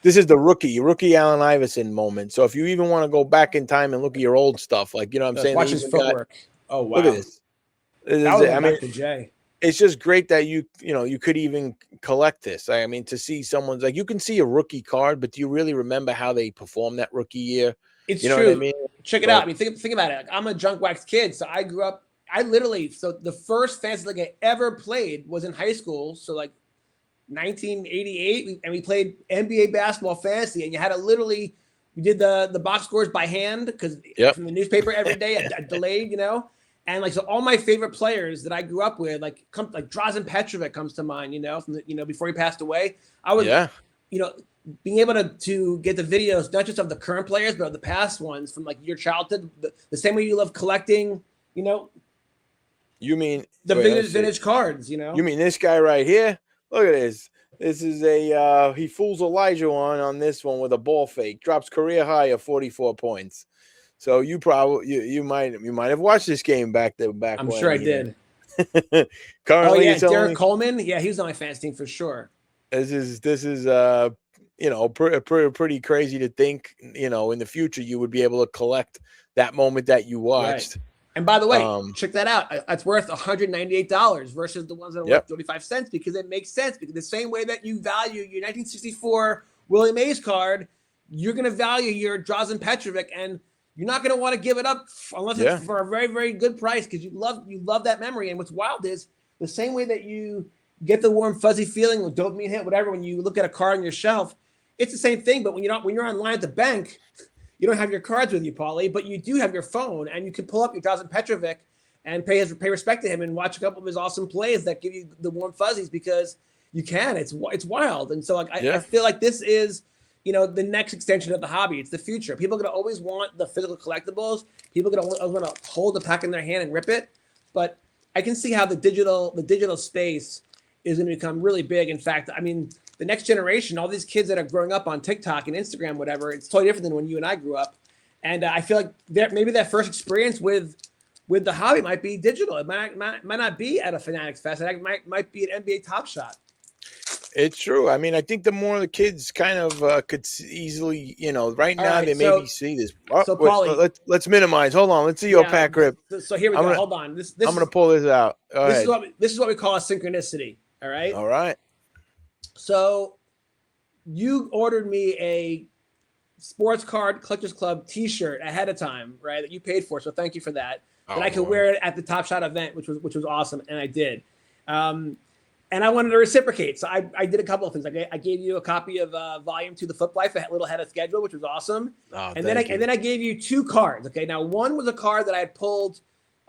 This is the rookie Allen Iverson moment. So if you even want to go back in time and look at your old stuff, like, what I'm saying? Watch his footwork. Oh, wow. Look at this. It's just great that you could even collect this. I mean, to see someone's like, you can see a rookie card, but do you really remember how they performed that rookie year? It's true. What I mean? Check it out. I mean, think about it. Like, I'm a junk wax kid, so I grew up. So the first fantasy league I ever played was in high school. So like 1988, and we played NBA basketball fantasy, and you had to literally, we did the box scores by hand because from the newspaper every day, delayed, And like, so all my favorite players that I grew up with, like Drazen Petrovic comes to mind, from before he passed away. I was, being able to get the videos, not just of the current players, but of the past ones from like your childhood, the same way you love collecting, You mean the vintage cards, You mean this guy right here? Look at this. This is he fools Elijah on this one with a ball fake. Drops career high of 44 points. So you probably you might have watched this game back back. I'm sure I did. Currently, Derek Coleman. Yeah, he was on my fantasy team for sure. This is pretty crazy to think, in the future you would be able to collect that moment that you watched. Right. And by the way, check that out. It's worth $198 versus the ones that are worth 35 cents because it makes sense. Because the same way that you value your 1964 Willie Mays card, you're going to value your Drazen Petrovic, and you're not going to want to give it up unless it's for a very, very good price because you love that memory. And what's wild is the same way that you get the warm fuzzy feeling with dopamine hit, whatever, when you look at a card on your shelf, it's the same thing. But when you're online at the bank, you don't have your cards with you, Paulie, but you do have your phone, and you can pull up your Drazen Petrovic and pay respect to him and watch a couple of his awesome plays that give you the warm fuzzies because you can. It's wild, and so I feel like this is the next extension of the hobby. It's the future. People are gonna always want the physical collectibles. People are gonna always want to hold the pack in their hand and rip it, but I can see how the digital space is going to become really big. In fact, I mean, the next generation, all these kids that are growing up on TikTok and Instagram, whatever, it's totally different than when you and I grew up. And I feel like maybe that first experience with the hobby might be digital. It might not be at a Fanatics Fest. It might be an NBA Top Shot. It's true. I mean, I think the more the kids kind of could easily, right now they maybe see this. So Paulie, let's minimize. Hold on. Let's see your pack rip. So here we go. Hold on. I'm going to pull this out. This is what we call a synchronicity. All right. All right. So you ordered me a Sports Card Collectors Club T-shirt ahead of time, right? That you paid for. So thank you for that. And I could wear it at the Top Shot event, which was awesome, and I did. And I wanted to reciprocate, so I did a couple of things. I gave you a copy of Volume 2, The Flip Life, a little ahead of schedule, which was awesome. And then I gave you 2 cards. Okay, now one was a card that I had pulled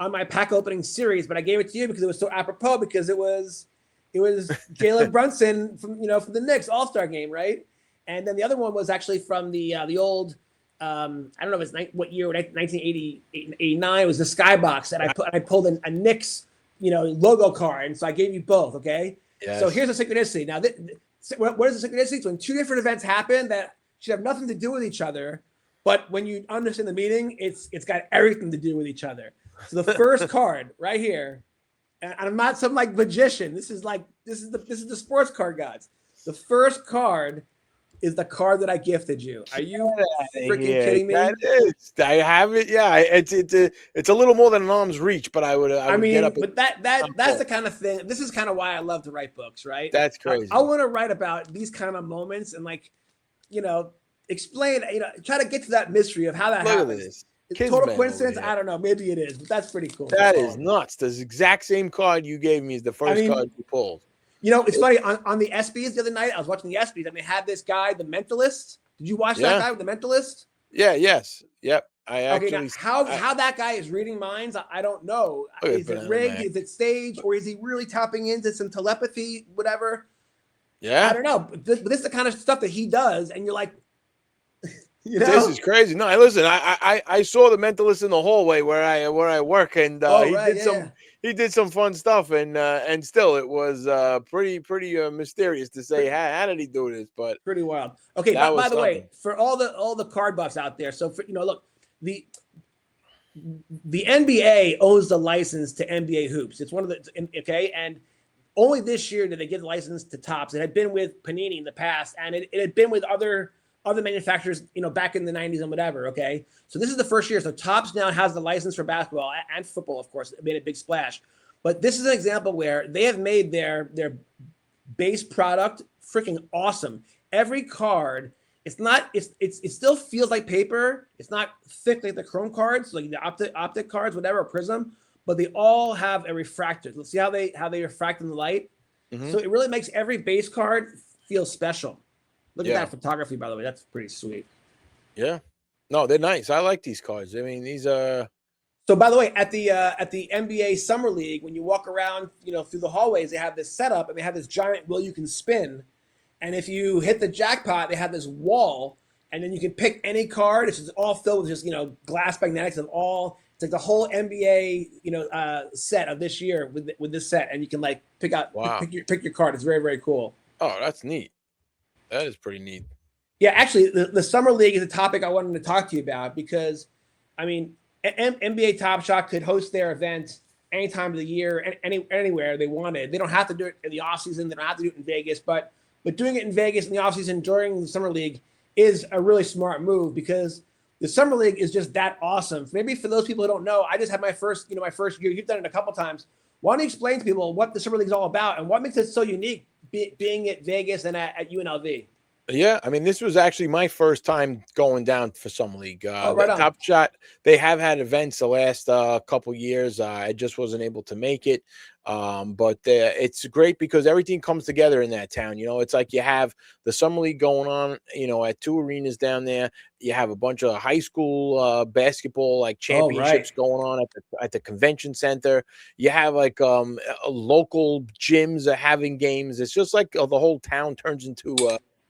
on my pack opening series, but I gave it to you because it was so apropos because it was Jalen Brunson from the Knicks All-Star game, right? And then the other one was actually from the old I don't know if it's what year, 1989. It was the Skybox, and I pulled a Knicks logo card, and so I gave you both. Okay, so here's a synchronicity. Now, what is the synchronicity? It's when 2 different events happen that should have nothing to do with each other, but when you understand the meaning, it's got everything to do with each other. So the first card right here, and I'm not some like magician. This is the sports card gods. The first card is the card that I gifted you. Are you freaking kidding me? That is. I have it. Yeah, it's a little more than an arm's reach, but I would get up. But that's the kind of thing. This is kind of why I love to write books, right? That's crazy. I want to write about these kind of moments, and explain, try to get to that mystery of how that Look happens. at this. Total coincidence? I don't know. Maybe it is, but that's pretty cool. That is nuts. The exact same card you gave me is the first card you pulled. It's funny. On the ESPYs the other night, I was watching the ESPYs, and they had this guy, the Mentalist. Did you watch that guy with the Mentalist? Yeah. Yes. Yep. How that guy is reading minds, I don't know. Is it rigged? Is it staged? Or is he really tapping into some telepathy, whatever? Yeah. I don't know. But this is the kind of stuff that he does, and you're like, This is crazy. No, listen, I saw the Mentalist in the hallway where I work, and he did some fun stuff, and still it was pretty mysterious to say how did he do this, but pretty wild. Okay, by the way, for all the card buffs out there, so for look, the NBA owns the license to NBA hoops. It's one of the and only this year did they get the license to Topps. It had been with Panini in the past, and it had been with other manufacturers, back in the 90s and whatever, okay? So this is the first year. So Topps now has the license for basketball and football, of course. It made a big splash. But this is an example where they have made their base product freaking awesome. Every card, it still feels like paper. It's not thick like the Chrome cards, like the optic cards, whatever, or Prism, but they all have a refractor. Let's see how they refract in the light. Mm-hmm. So it really makes every base card feel special. Look at that photography, by the way. That's pretty sweet. Yeah. No, they're nice. I like these cards. I mean, these are. So, by the way, at the NBA Summer League, when you walk around, through the hallways, they have this setup, and they have this giant wheel you can spin. And if you hit the jackpot, they have this wall, and then you can pick any card. It's just all filled with just glass magnetics of all. It's like the whole NBA set of this year with this set, and you can pick out pick your card. It's very, very cool. Oh, that's neat. That is pretty neat. Yeah, actually, the Summer League is a topic I wanted to talk to you about because, I mean, NBA Top Shot could host their event any time of the year, anywhere they wanted. They don't have to do it in the offseason. They don't have to do it in Vegas. But doing it in Vegas in the offseason during the Summer League is a really smart move because the Summer League is just that awesome. Maybe for those people who don't know, I just had my first year. You've done it a couple times. Why don't you explain to people what the Summer League is all about and what makes it so unique? Being at Vegas and at UNLV. Yeah, I mean, this was actually my first time going down for Summer League. Right on. Top Shot, they have had events the last couple years. I just wasn't able to make it. But it's great because everything comes together in that town. It's like you have the Summer League going on, at 2 arenas down there. You have a bunch of high school basketball championships going on at the convention center. You have local gyms are having games. It's just like the whole town turns into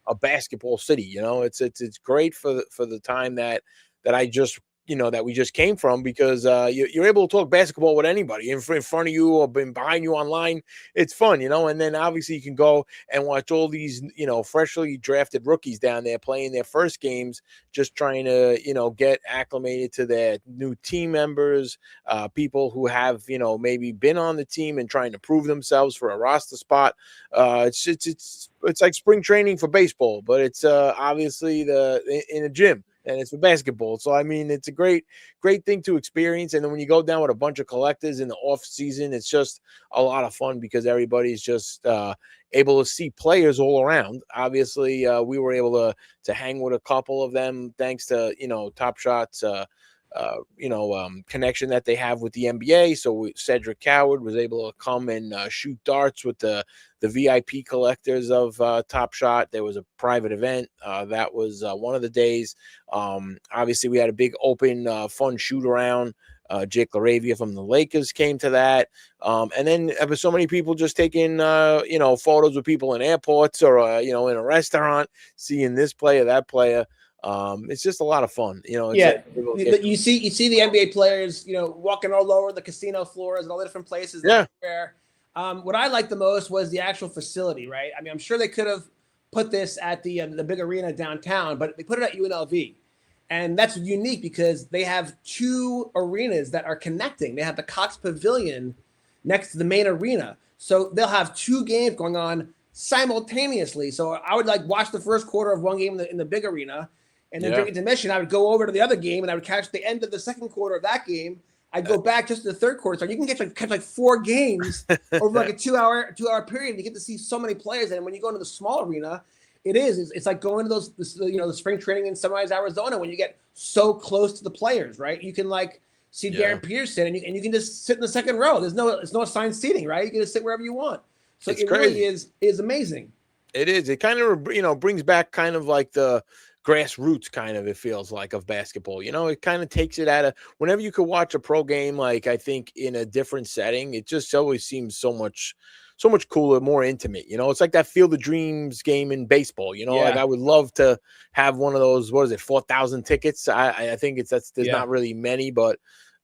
a basketball city. It's great for the time that I just that we just came from because you're able to talk basketball with anybody in front of you or behind you online. It's fun, and then obviously you can go and watch all these, freshly drafted rookies down there playing their first games, just trying to, get acclimated to their new team members, people who have, maybe been on the team and trying to prove themselves for a roster spot. It's like spring training for baseball, but it's obviously in a gym. And it's for basketball. So, I mean, it's a great thing to experience. And then when you go down with a bunch of collectors in the off season, it's just a lot of fun because everybody's just able to see players all around. Obviously, we were able to hang with a couple of them thanks to, Top Shot's connection that they have with the NBA. So Cedric Coward was able to come and shoot darts with the VIP collectors of Top Shot. There was a private event. That was one of the days. Obviously, we had a big open, fun shoot around. Jake LaRavia from the Lakers came to that. And then there were so many people just taking, photos with people in airports or, in a restaurant, seeing this player, that player. It's just a lot of fun, you see the NBA players, walking all over the casino floors and all the different places. Yeah. Where, what I liked the most was the actual facility, right? I mean, I'm sure they could have put this at the big arena downtown, but they put it at UNLV. And that's unique because they have 2 arenas that are connecting. They have the Cox Pavilion next to the main arena. So they'll have 2 games going on simultaneously. So I would watch the first quarter of one game in the big arena. And then during intermission, I would go over to the other game and I would catch the end of the second quarter of that game. I'd go back just to the third quarter. So you can catch 4 games over a 2-hour period. You get to see so many players. And when you go into the small arena, it is. It's like going to the spring training in Sunrise, Arizona, when you get so close to the players, right? You can like see Darren Peterson, and you can just sit in the second row. There's no assigned seating, right? You can just sit wherever you want. So it really is amazing. It is. It kind of brings back kind of like the grassroots kind of, it feels like, of basketball. It kind of takes it out of whenever you could watch a pro game, like I think in a different setting, it just always seems so much cooler, more intimate. It's like that Field of Dreams game in baseball. Like I would love to have one of those. What is it, 4,000 tickets? I think there's not really many, but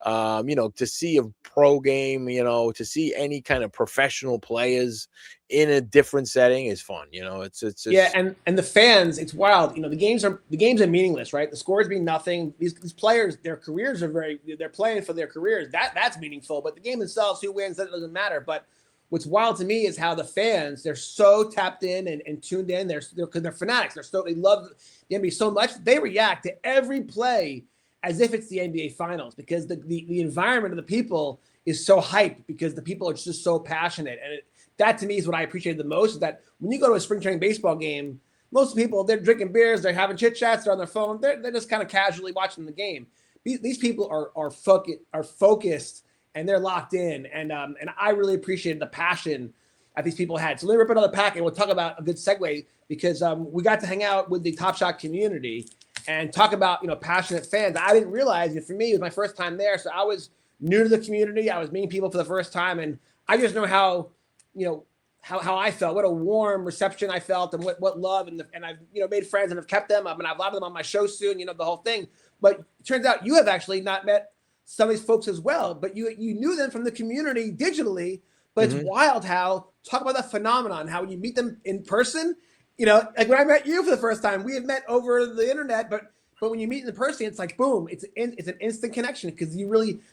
to see a pro game, to see any kind of professional players in a different setting is fun. It's and the fans, it's wild. The games are meaningless, right? The scores mean nothing. These players, their careers they're playing for their careers. That's meaningful, but the game itself, who wins, that doesn't matter. But what's wild to me is how the fans, they're so tapped in and tuned in. They're fanatics. They love the NBA so much. They react to every play as if it's the NBA Finals, because the environment of the people is so hyped, because the people are just so passionate. And that to me is what I appreciated the most, is that when you go to a spring training baseball game, most people, they're drinking beers, they're having chit chats, they're on their phone, they're just kind of casually watching the game. These people are focused, and they're locked in. And I really appreciated the passion that these people had. So let me rip another pack, and we'll talk about a good segue, because we got to hang out with the Top Shot community and talk about, passionate fans. I didn't realize it. For me, it was my first time there. So I was new to the community. I was meeting people for the first time. And I just know how I felt, what a warm reception I felt, and what love. And I've, made friends and have kept them. I mean, I've a lot of them on my show soon, the whole thing. But it turns out you have actually not met some of these folks as well, but you knew them from the community digitally. But it's wild how, talk about that phenomenon, how when you meet them in person, like when I met you for the first time, we had met over the internet, but when you meet in person, it's like, boom, it's an instant connection, because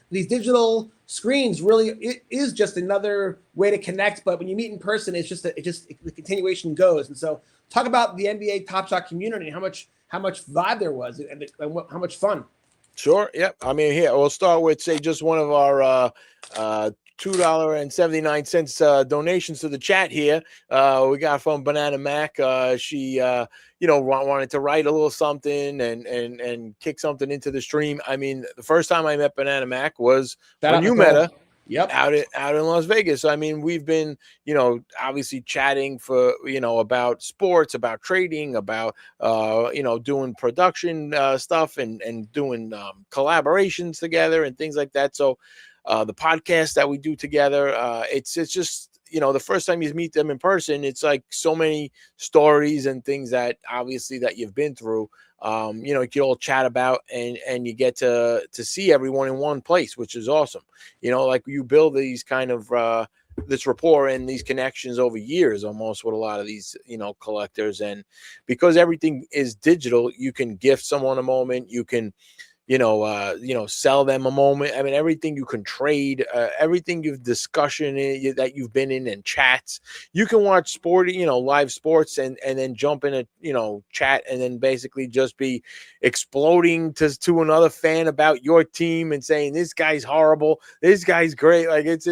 these digital screens really, it is just another way to connect. But when you meet in person, it's just the continuation goes. And so talk about the NBA Top Shot community and how much vibe there was, and how much fun. Sure. Yep. I mean, here, we'll start with, say, just one of our $2.79 donations to the chat here. We got from Banana Mac. She wanted to write a little something and kick something into the stream. I mean, the first time I met Banana Mac was when you met her. Yep. Out in Las Vegas. I mean, we've been, obviously chatting for, about sports, about trading, about, doing production stuff and doing collaborations together and things like that. So the podcast that we do together, it's just, the first time you meet them in person, it's like so many stories and things that obviously that you've been through. You can all chat about, and you get to see everyone in one place, which is awesome. Like you build these kind of this rapport and these connections over years almost with a lot of these, collectors. And because everything is digital, you can gift someone a moment, you can, sell them a moment. I mean, everything you can trade, everything you've discussion that you've been in and chats, you can watch sporting, live sports and then jump in a, chat and then basically just be exploding to another fan about your team and saying, this guy's horrible, this guy's great. Like it's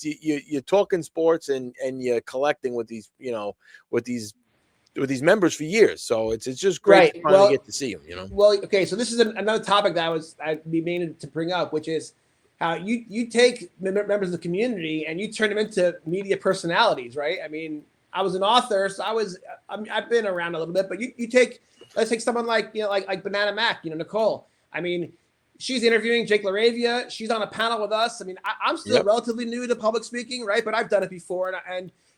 you're talking sports and you're collecting with these, with these members for years. So it's just great to finally get to see them, Well, okay, so this is another topic that I'd be meaning to bring up, which is how you take members of the community and you turn them into media personalities, right? I mean, I was an author, so I've been around a little bit, but let's take someone like Banana Mac, Nicole. I mean, she's interviewing Jake LaRavia. She's on a panel with us. I mean, I'm still relatively new to public speaking, right? But I've done it before,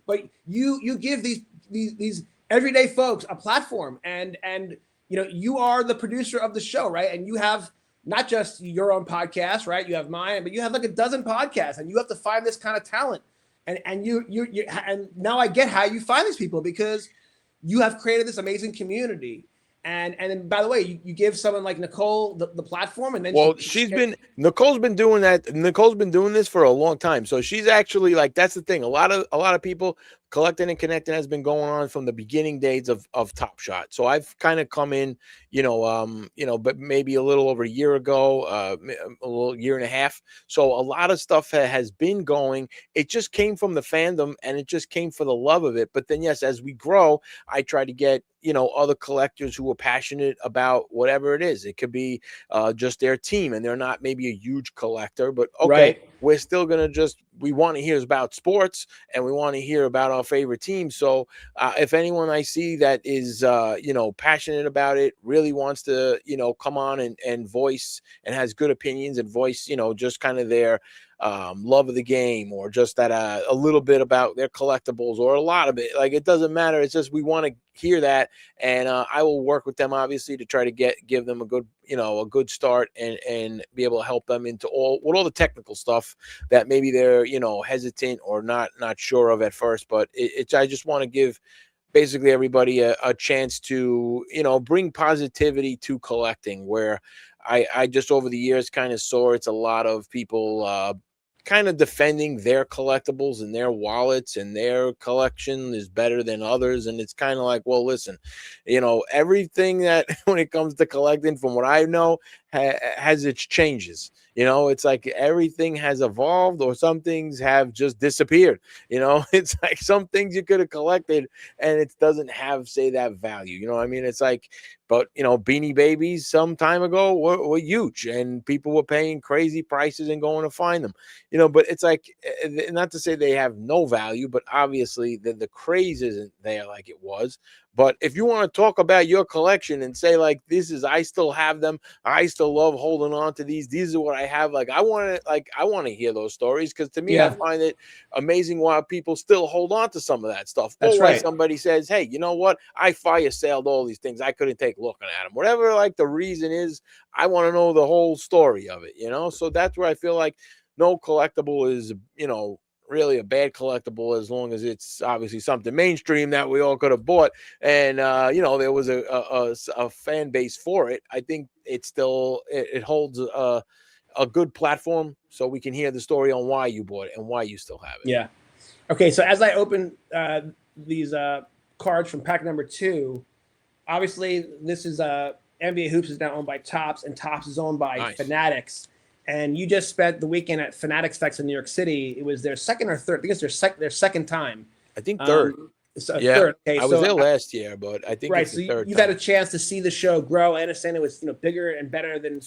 but you give these everyday folks a platform, and you are the producer of the show, right? And you have not just your own podcast, right? You have mine, but you have like a dozen podcasts, and you have to find this kind of talent. And you and now I get how you find these people, because you have created this amazing community. And then, by the way, you give someone like Nicole the platform, and then Nicole's been doing that. Nicole's been doing this for a long time. So she's actually, like, that's the thing. A lot of people Collecting and Connecting has been going on from the beginning days of Top Shot. So I've kind of come in, but maybe a little over a year ago, a little year and a half. So a lot of stuff has been going. It just came from the fandom, and it just came for the love of it. But then, yes, as we grow, I try to get other collectors who are passionate about whatever it is. It could be just their team, and they're not maybe a huge collector, but okay, right. we're still gonna we want to hear about sports, and we want to hear about our favorite team. So if anyone I see that is passionate about it, really wants to come on and voice, and has good opinions and voice just kind of their love of the game, or just that a little bit about their collectibles, or a lot of it, like, it doesn't matter. It's just we want to hear that, and I will work with them, obviously, to try to give them a good start, and be able to help them into all the technical stuff that maybe they're hesitant or not sure of at first. But I just want to give basically everybody a chance to bring positivity to collecting, where I just over the years kind of saw it's a lot of people kind of defending their collectibles and their wallets, and their collection is better than others. And it's kind of like, well, listen, everything that when it comes to collecting, from what I know, has its changes. It's like everything has evolved, or some things have just disappeared. It's like some things you could have collected, and it doesn't have, say, that value. You know what I mean? It's like, but Beanie Babies some time ago were huge, and people were paying crazy prices and going to find them. But it's like, not to say they have no value, but obviously the craze isn't there like it was. But if you want to talk about your collection and say, like, I still have them, I still love holding on to these are what I have. Like, I want to hear those stories, because to me, I find it amazing why people still hold on to some of that stuff. That's or why right. somebody says, hey, you know what? I fire sailed all these things. I couldn't take looking at them. Whatever, like, the reason is, I want to know the whole story of it, So that's where I feel like no collectible is, really a bad collectible, as long as it's obviously something mainstream that we all could have bought, and there was a fan base for it. I think it still it holds a good platform, so we can hear the story on why you bought it and why you still have it. Yeah. Okay, so as I open these cards from pack number 2, obviously this is NBA Hoops is now owned by Topps, and Topps is owned by Fanatics. And you just spent the weekend at Fanatics Fest in New York City. It was their second or third. I think it's their second time. I think third. Third. Okay, I was there last year, but I think right. It's the third you've time. had a chance to see the show grow. I understand it was bigger and better than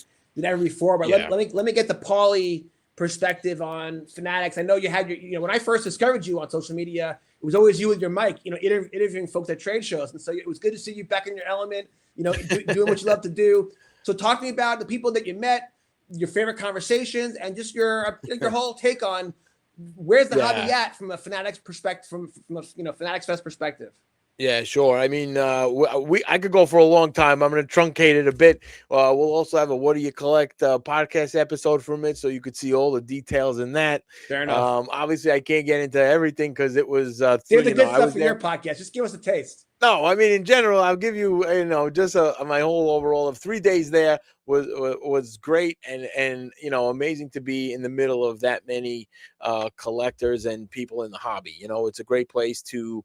ever before. But let me get the Paulie perspective on Fanatics. I know you had when I first discovered you on social media, it was always you with your mic, interviewing folks at trade shows, and so it was good to see you back in your element, doing what you love to do. So talk to me about the people that you met, your favorite conversations, and just your whole take on where's the hobby at from a Fanatics perspective, from a Fanatics Fest perspective. Yeah, sure. I mean, I could go for a long time. I'm going to truncate it a bit. We'll also have a "What Do You Collect" podcast episode from it, so you could see all the details in that. Fair enough. Obviously, I can't get into everything because it was. Save the good stuff for your podcast. Just give us a taste. No, I mean, in general, I'll give you, just my whole overall of 3 days there was great, and amazing to be in the middle of that many collectors and people in the hobby. It's a great place to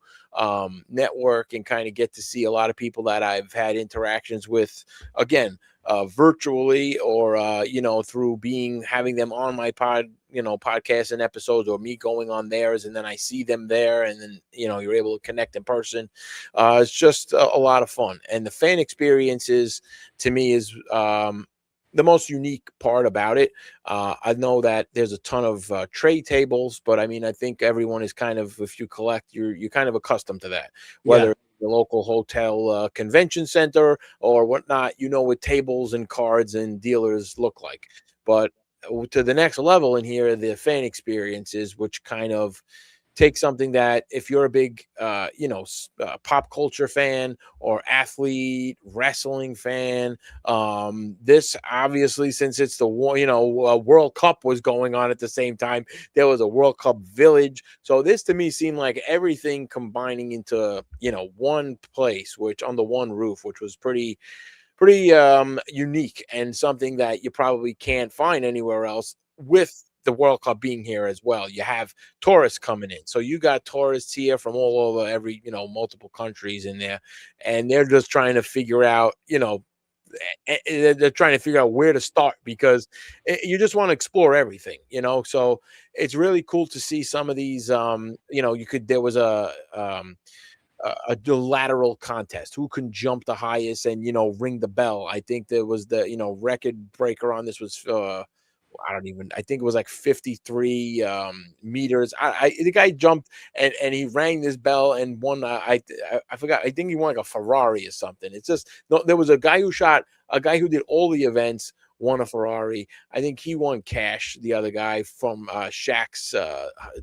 network and kind of get to see a lot of people that I've had interactions with, again, virtually, or through having them on my podcasts and episodes, or me going on theirs, and then I see them there, and then you're able to connect in person. It's just a lot of fun, and the fan experiences, to me, is the most unique part about it. I know that there's a ton of trade tables, but I mean, I think everyone is kind of, if you collect, you're kind of accustomed to that, whether the local hotel convention center or whatnot, what tables and cards and dealers look like. But to the next level in here, the fan experiences, which kind of take something that, if you're a big pop culture fan, or athlete wrestling fan, this, obviously, since it's the World Cup was going on at the same time, there was a World Cup village. So this, to me, seemed like everything combining into one place, which under one roof, which was pretty unique, and something that you probably can't find anywhere else, with the World Cup being here as well, you have tourists coming in. So you got tourists here from all over every, multiple countries in there, and they're just trying to figure out, they're trying to figure out where to start, because you just want to explore everything, so it's really cool to see some of these. There was a lateral contest, who can jump the highest and ring the bell. I think there was the record breaker on this was I think it was like 53 meters. The guy jumped and he rang this bell and won. I forgot. I think he won like a Ferrari or something. It's just, no, there was a guy who did all the events, won a Ferrari. I think he won cash. The other guy from Shaq's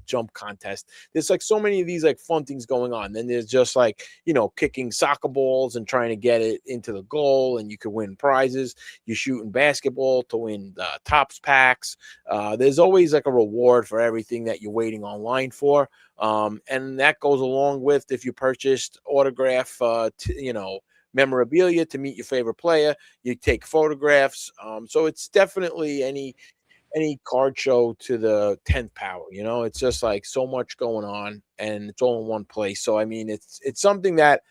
jump contest. There's like so many of these like fun things going on. Then there's just like, kicking soccer balls and trying to get it into the goal, and you can win prizes. You're shooting basketball to win Tops packs. There's always like a reward for everything that you're waiting online for. And that goes along with if you purchased autograph, memorabilia to meet your favorite player. You take photographs. So it's definitely any card show to the 10th power. It's just like so much going on, and it's all in one place. So I mean, it's something that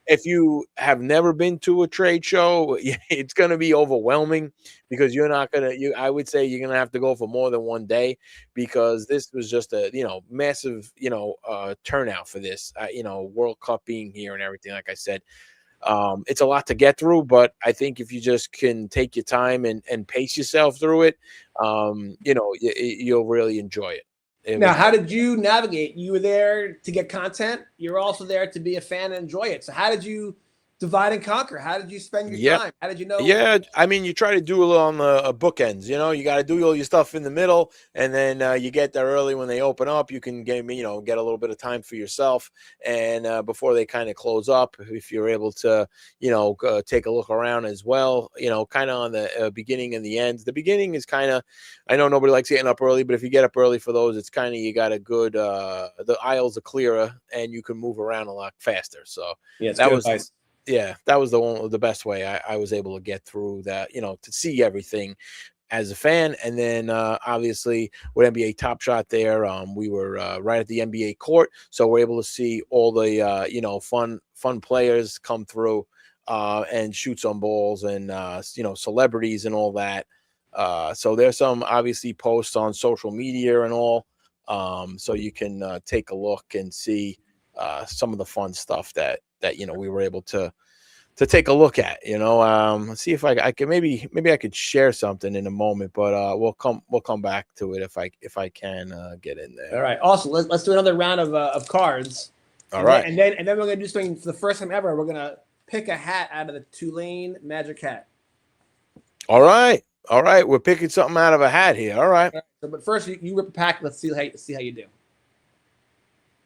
if you have never been to a trade show, it's going to be overwhelming, because you're not going to, I would say you're going to have to go for more than one day, because this was just a, massive, turnout for this, World Cup being here and everything. Like I said, it's a lot to get through, but I think if you just can take your time and pace yourself through it, you'll really enjoy it. Now, how did you navigate? You were there to get content. You're also there to be a fan and enjoy it. So how did you divide and conquer? How did you spend your time? How did you know? Yeah, I mean, you try to do it on the bookends. You got to do all your stuff in the middle, and then you get there early when they open up. You can get a little bit of time for yourself, and before they kind of close up, if you're able to, take a look around as well. Kind of on the beginning and the ends. The beginning is kind of, I know nobody likes getting up early, but if you get up early for those, it's kind of, you got a good, the aisles are clearer and you can move around a lot faster. So yeah, that was nice. Yeah, that was the best way I was able to get through that, to see everything as a fan. And then obviously with NBA Top Shot there, we were right at the NBA court, so we're able to see all the fun players come through and shoot some balls, and celebrities and all that. So there's some obviously posts on social media and all, so you can take a look and see some of the fun stuff that we were able to take a look at. Let's see if I can maybe I could share something in a moment, but we'll come back to it if I can get in there. All right, awesome. Let's do another round of cards. All right, and then we're gonna do something for the first time ever. We're gonna pick a hat out of the Tulane Magic hat. All right, we're picking something out of a hat here. All right. So, but first you rip a pack. Let's see how you do.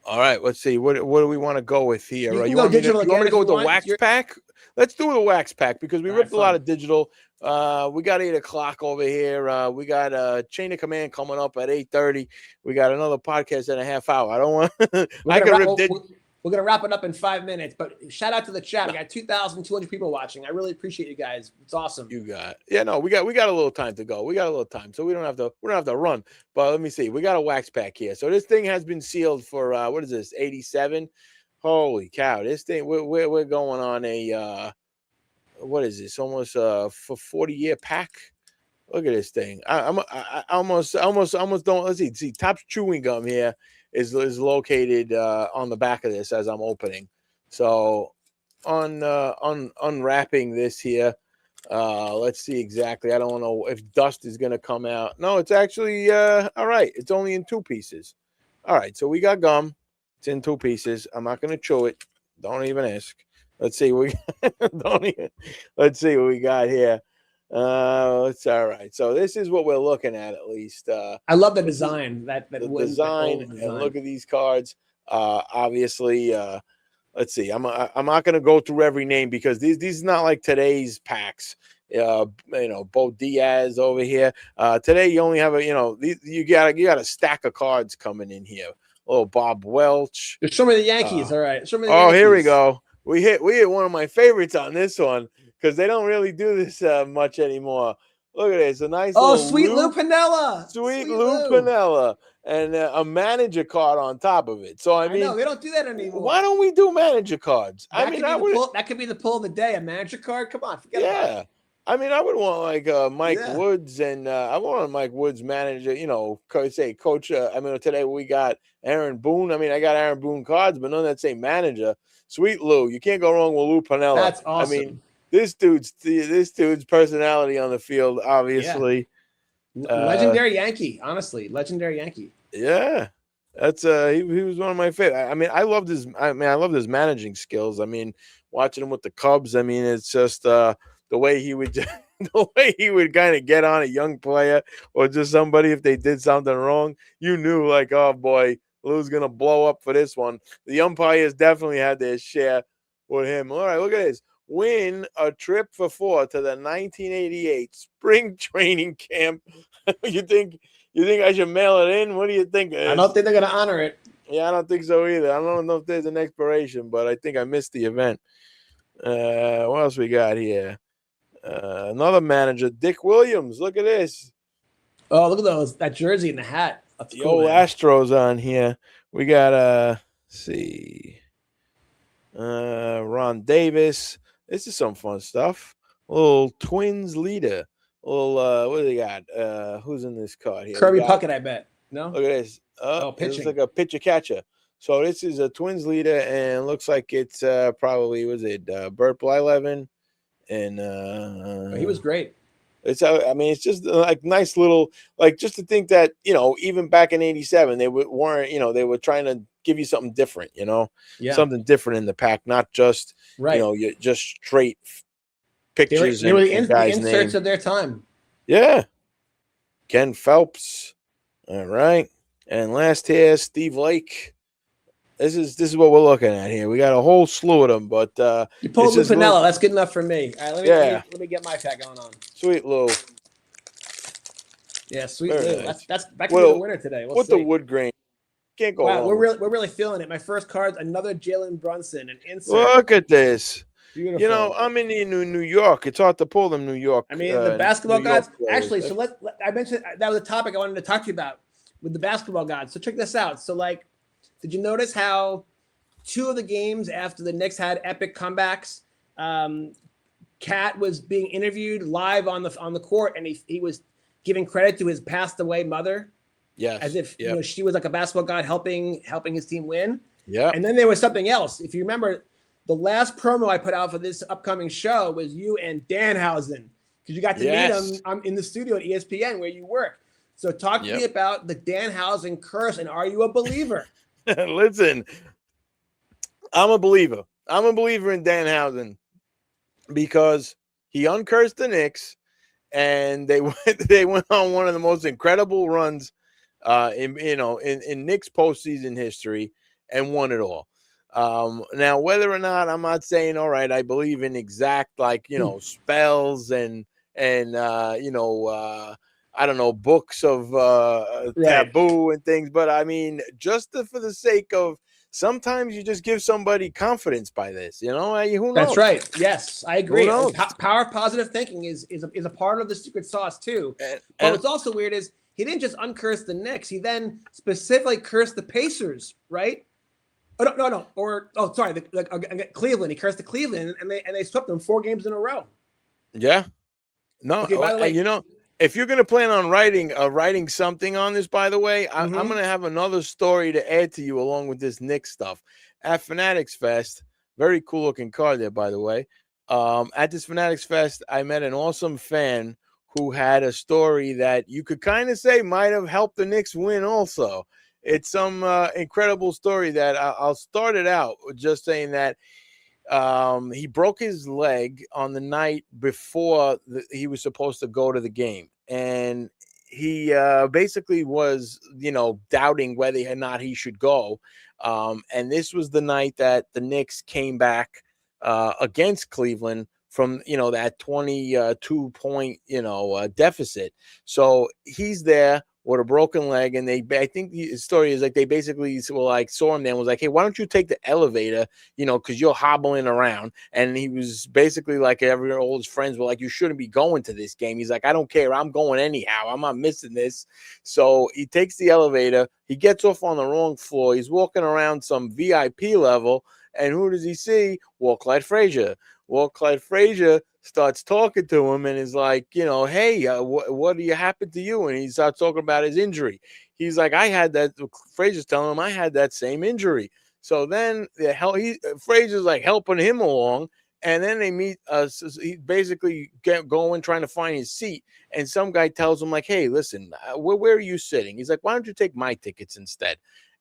All right, let's see. What do we want to go with here? You want me to go with the wax pack? pack? Let's do the wax pack, because we ripped a lot of digital. We got 8 o'clock over here. We got Chain of Command coming up at 8:30. We got another podcast in a half hour. I don't want. We're gonna wrap it up in 5 minutes, but shout out to the chat. We got 2,200 people watching. I really appreciate you guys. It's awesome. You got, we got a little time to go. We got a little time, so we don't have to run. But let me see. We got a wax pack here. So this thing has been sealed for what is this? 87. Holy cow! This thing we're going on a what is this? Almost for 40-year pack. Look at this thing. I almost don't. Let's see. See, Topps chewing gum here is located on the back of this as I'm opening. So unwrapping this here, let's see exactly. I don't know if dust is going to come out. No, it's actually all right. It's only in 2 pieces. All right, so we got gum. It's in 2 pieces. I'm not going to chew it. Don't even ask. Let's see. Let's see what we got here. It's all right. So this is what we're looking at least. I love the design. That the design, and look at these cards. Obviously, let's see. I'm not going to go through every name, because these is not like today's packs. Bo Diaz over here. Today you only have you got a stack of cards coming in here. Oh, Bob Welch. Show me the Yankees. All right. Show me the Yankees. Here we go. We hit one of my favorites on this one, because they don't really do this much anymore. Look at this. A nice Oh, little sweet Lou Piniella. Sweet Lou Piniella. And a manager card on top of it. So, I mean, know. They don't do that anymore. Why don't we do manager cards? That could be the pull of the day. A manager card? Come on. Forget about it. I mean, I would want like Mike Woods, and I want Mike Woods manager, coach. Today we got Aaron Boone. I mean, I got Aaron Boone cards, but none that say manager. Sweet Lou. You can't go wrong with Lou Piniella. That's awesome. I mean, this dude's personality on the field, obviously. Legendary Yankee, honestly. Legendary Yankee. Yeah. That's he was one of my favorite. I mean, I loved his managing skills. I mean, watching him with the Cubs, I mean, it's just the way he would kind of get on a young player or just somebody if they did something wrong. You knew, like, oh boy, Lou's gonna blow up for this one. The umpires definitely had their share with him. All right, look at this. Win a trip for 4 to the 1988 spring training camp. You think I should mail it in? What do you think? I don't think they're going to honor it. Yeah, I don't think so either. I don't know if there's an expiration, but I think I missed the event. What else we got here? Another manager, Dick Williams. Look at this. Oh, look at that jersey and the hat. That's the cool, old man. Astros on here. We got Ron Davis. This is some fun stuff. A little Twins leader. A little what do they got? Who's in this card here? Kirby Puckett, I bet. No? Look at this. Pitching. It's like a pitcher catcher. So this is a Twins leader, and looks like it's probably Bert Blyleven, and he was great. It's it's just like nice little, like, just to think that, even back in '87 they weren't they were trying to give you something different, something different in the pack, not just you just straight pictures. They were the inserts of their time. Yeah, Ken Phelps. All right, and last here, Steve Lake. This is what we're looking at here. We got a whole slew of them, but you pulled Lou Piniella. That's good enough for me. All right, let me get my pack going on. Sweet Lou. Yeah, sweet Lou. Nice. That could be the winner today. We'll see. The wood grain. Can't go wrong. We're really feeling it. My first card's another Jalen Brunson, an insert. Look at this. Beautiful. I'm in New York. It's hard to pull them New York. I mean, the basketball gods. Actually, so I mentioned that was a topic I wanted to talk to you about with the basketball gods. So check this out. So, like, did you notice how 2 of the games after the Knicks had epic comebacks, Cat was being interviewed live on the court, and he was giving credit to his passed away mother. Yes. As if she was like a basketball god helping his team win. Yeah. And then there was something else. If you remember, the last promo I put out for this upcoming show was you and Danhausen, because you got to meet him in the studio at ESPN where you work. So talk to me about the Danhausen curse, and are you a believer? Listen, I'm a believer. I'm a believer in Danhausen because he uncursed the Knicks, and they went on one of the most incredible runs in Knicks postseason history and won it all. Now, whether or not, I'm not saying, all right, I believe in exact, spells and I don't know, books of taboo and things, but I mean, just for the sake of, sometimes you just give somebody confidence by this, who knows? That's right. Yes, I agree. Power of positive thinking is a part of the secret sauce too. But what's also weird is he didn't just uncurse the Knicks. He then specifically cursed the Pacers, right? Oh, no. Cleveland. He cursed the Cleveland, and they swept them 4 games in a row. Yeah. No, okay, by the way, if you're going to plan on writing something on this, by the way, I'm going to have another story to add to you along with this Knicks stuff. At Fanatics Fest, very cool looking card there, by the way. At this Fanatics Fest, I met an awesome fan who had a story that you could kind of say might have helped the Knicks win also. It's some incredible story that I'll start it out with just saying that he broke his leg on the night before he was supposed to go to the game. And he basically was, doubting whether or not he should go. And this was the night that the Knicks came back against Cleveland from, that 22-point, deficit. So he's there with a broken leg, and I think the story is like they basically saw him there and was like, hey, why don't you take the elevator, because you're hobbling around. And he was basically like, all his friends were like, you shouldn't be going to this game. He's like, I don't care, I'm going anyhow, I'm not missing this. So he takes the elevator, he gets off on the wrong floor, he's walking around some VIP level, and who does he see? Clyde Frazier. Clyde Frazier starts talking to him and is like, hey, what happened to you? And he starts talking about his injury. He's like, I had that. Frazier's telling him I had that same injury. So then Frazier's like helping him along. And then they meet. He basically going trying to find his seat. And some guy tells him like, hey, listen, where are you sitting? He's like, why don't you take my tickets instead?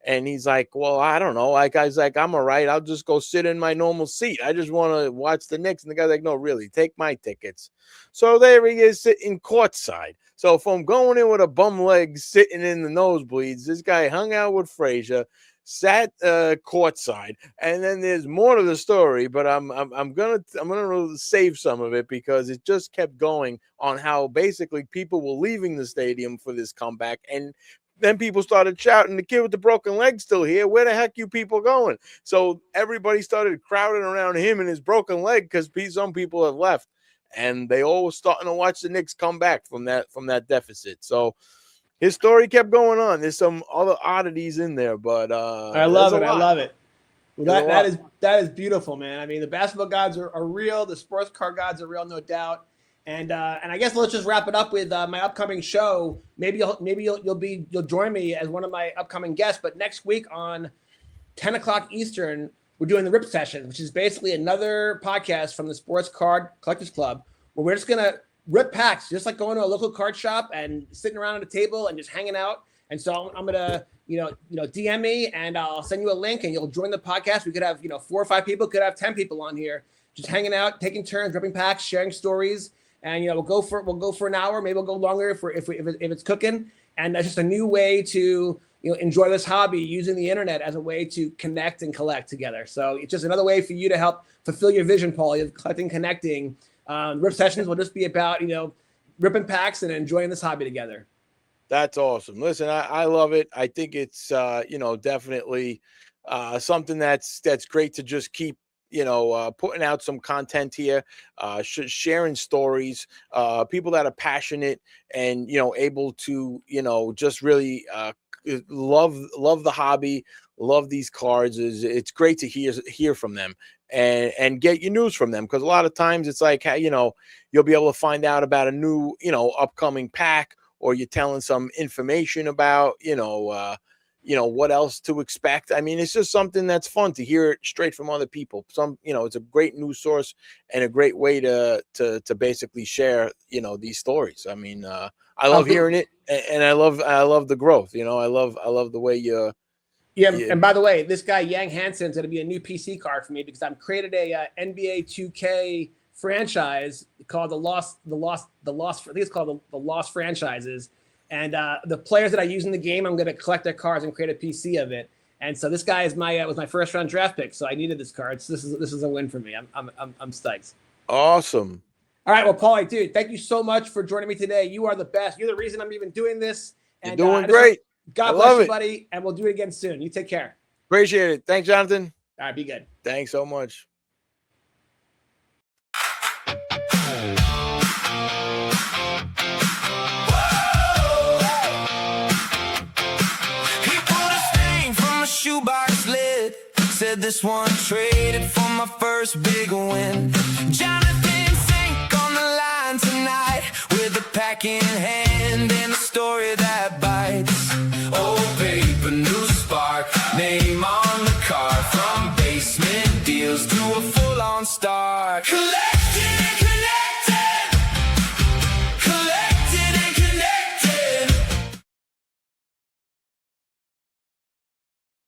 And he's like, well, I don't know. Guy's like, I'm all right. I'll just go sit in my normal seat. I just want to watch the Knicks. And the guy's like, no, really, take my tickets. So there he is sitting courtside. So from going in with a bum leg, sitting in the nosebleeds, this guy hung out with Frazier, sat courtside. And then there's more to the story, but I'm gonna save some of it because it just kept going on how basically people were leaving the stadium for this comeback. And then people started shouting, the kid with the broken leg still here. Where the heck you people going? So everybody started crowding around him and his broken leg because some people have left. And they all were starting to watch the Knicks come back from that deficit. So his story kept going on. There's some other oddities in there, but I love it. I love it. Well, that is beautiful, man. I mean, the basketball gods are real. The sports car gods are real, no doubt. And I guess let's just wrap it up with my upcoming show. Maybe you'll join me as one of my upcoming guests. But next week on 10 o'clock Eastern, we're doing the Rip Session, which is basically another podcast from the Sports Card Collectors Club, where we're just gonna rip packs, just like going to a local card shop and sitting around at a table and just hanging out. And so I'm gonna DM me and I'll send you a link and you'll join the podcast. We could have 4 or 5 people, could have 10 people on here, just hanging out, taking turns, ripping packs, sharing stories. And we'll go for an hour, maybe we'll go longer if it's cooking. And that's just a new way to enjoy this hobby, using the internet as a way to connect and collect together. So it's just another way for you to help fulfill your vision, Paulie, of collecting, connecting. Rip sessions will just be about ripping packs and enjoying this hobby together. That's awesome. Listen, I love it. I think it's definitely something that's great to just keep putting out some content here, sharing stories, people that are passionate and, able to, just really love the hobby, love these cards. It's great to hear from them and get your news from them. Cause a lot of times it's like, you'll be able to find out about a new, upcoming pack, or you're telling some information about, what else to expect. I mean, it's just something that's fun to hear it straight from other people. It's a great news source and a great way to basically share, these stories. I mean, I love hearing it, and I love the growth. I love the way you. Yeah, and by the way, this guy Yang Hansen's going to be a new PC card for me because I've created a NBA 2K franchise called the Lost. I think it's called the Lost Franchises. And the players that I use in the game, I'm going to collect their cards and create a PC of it. And so this guy is was my first round draft pick, so I needed this card. So this is a win for me. I'm stoked. Awesome. All right, well, Paulie, dude, thank you so much for joining me today. You are the best. You're the reason I'm even doing this. And you're doing great. God bless you, buddy, and we'll do it again soon. You take care. Appreciate it. Thanks, Jonathan. All right, be good. Thanks so much. Shoebox lid, said this one traded for my first big win. Jonathan Fink on the line tonight, with a pack in hand and a story that bites. Old paper, new spark, name on the card, from basement deals to a full-on start. Collect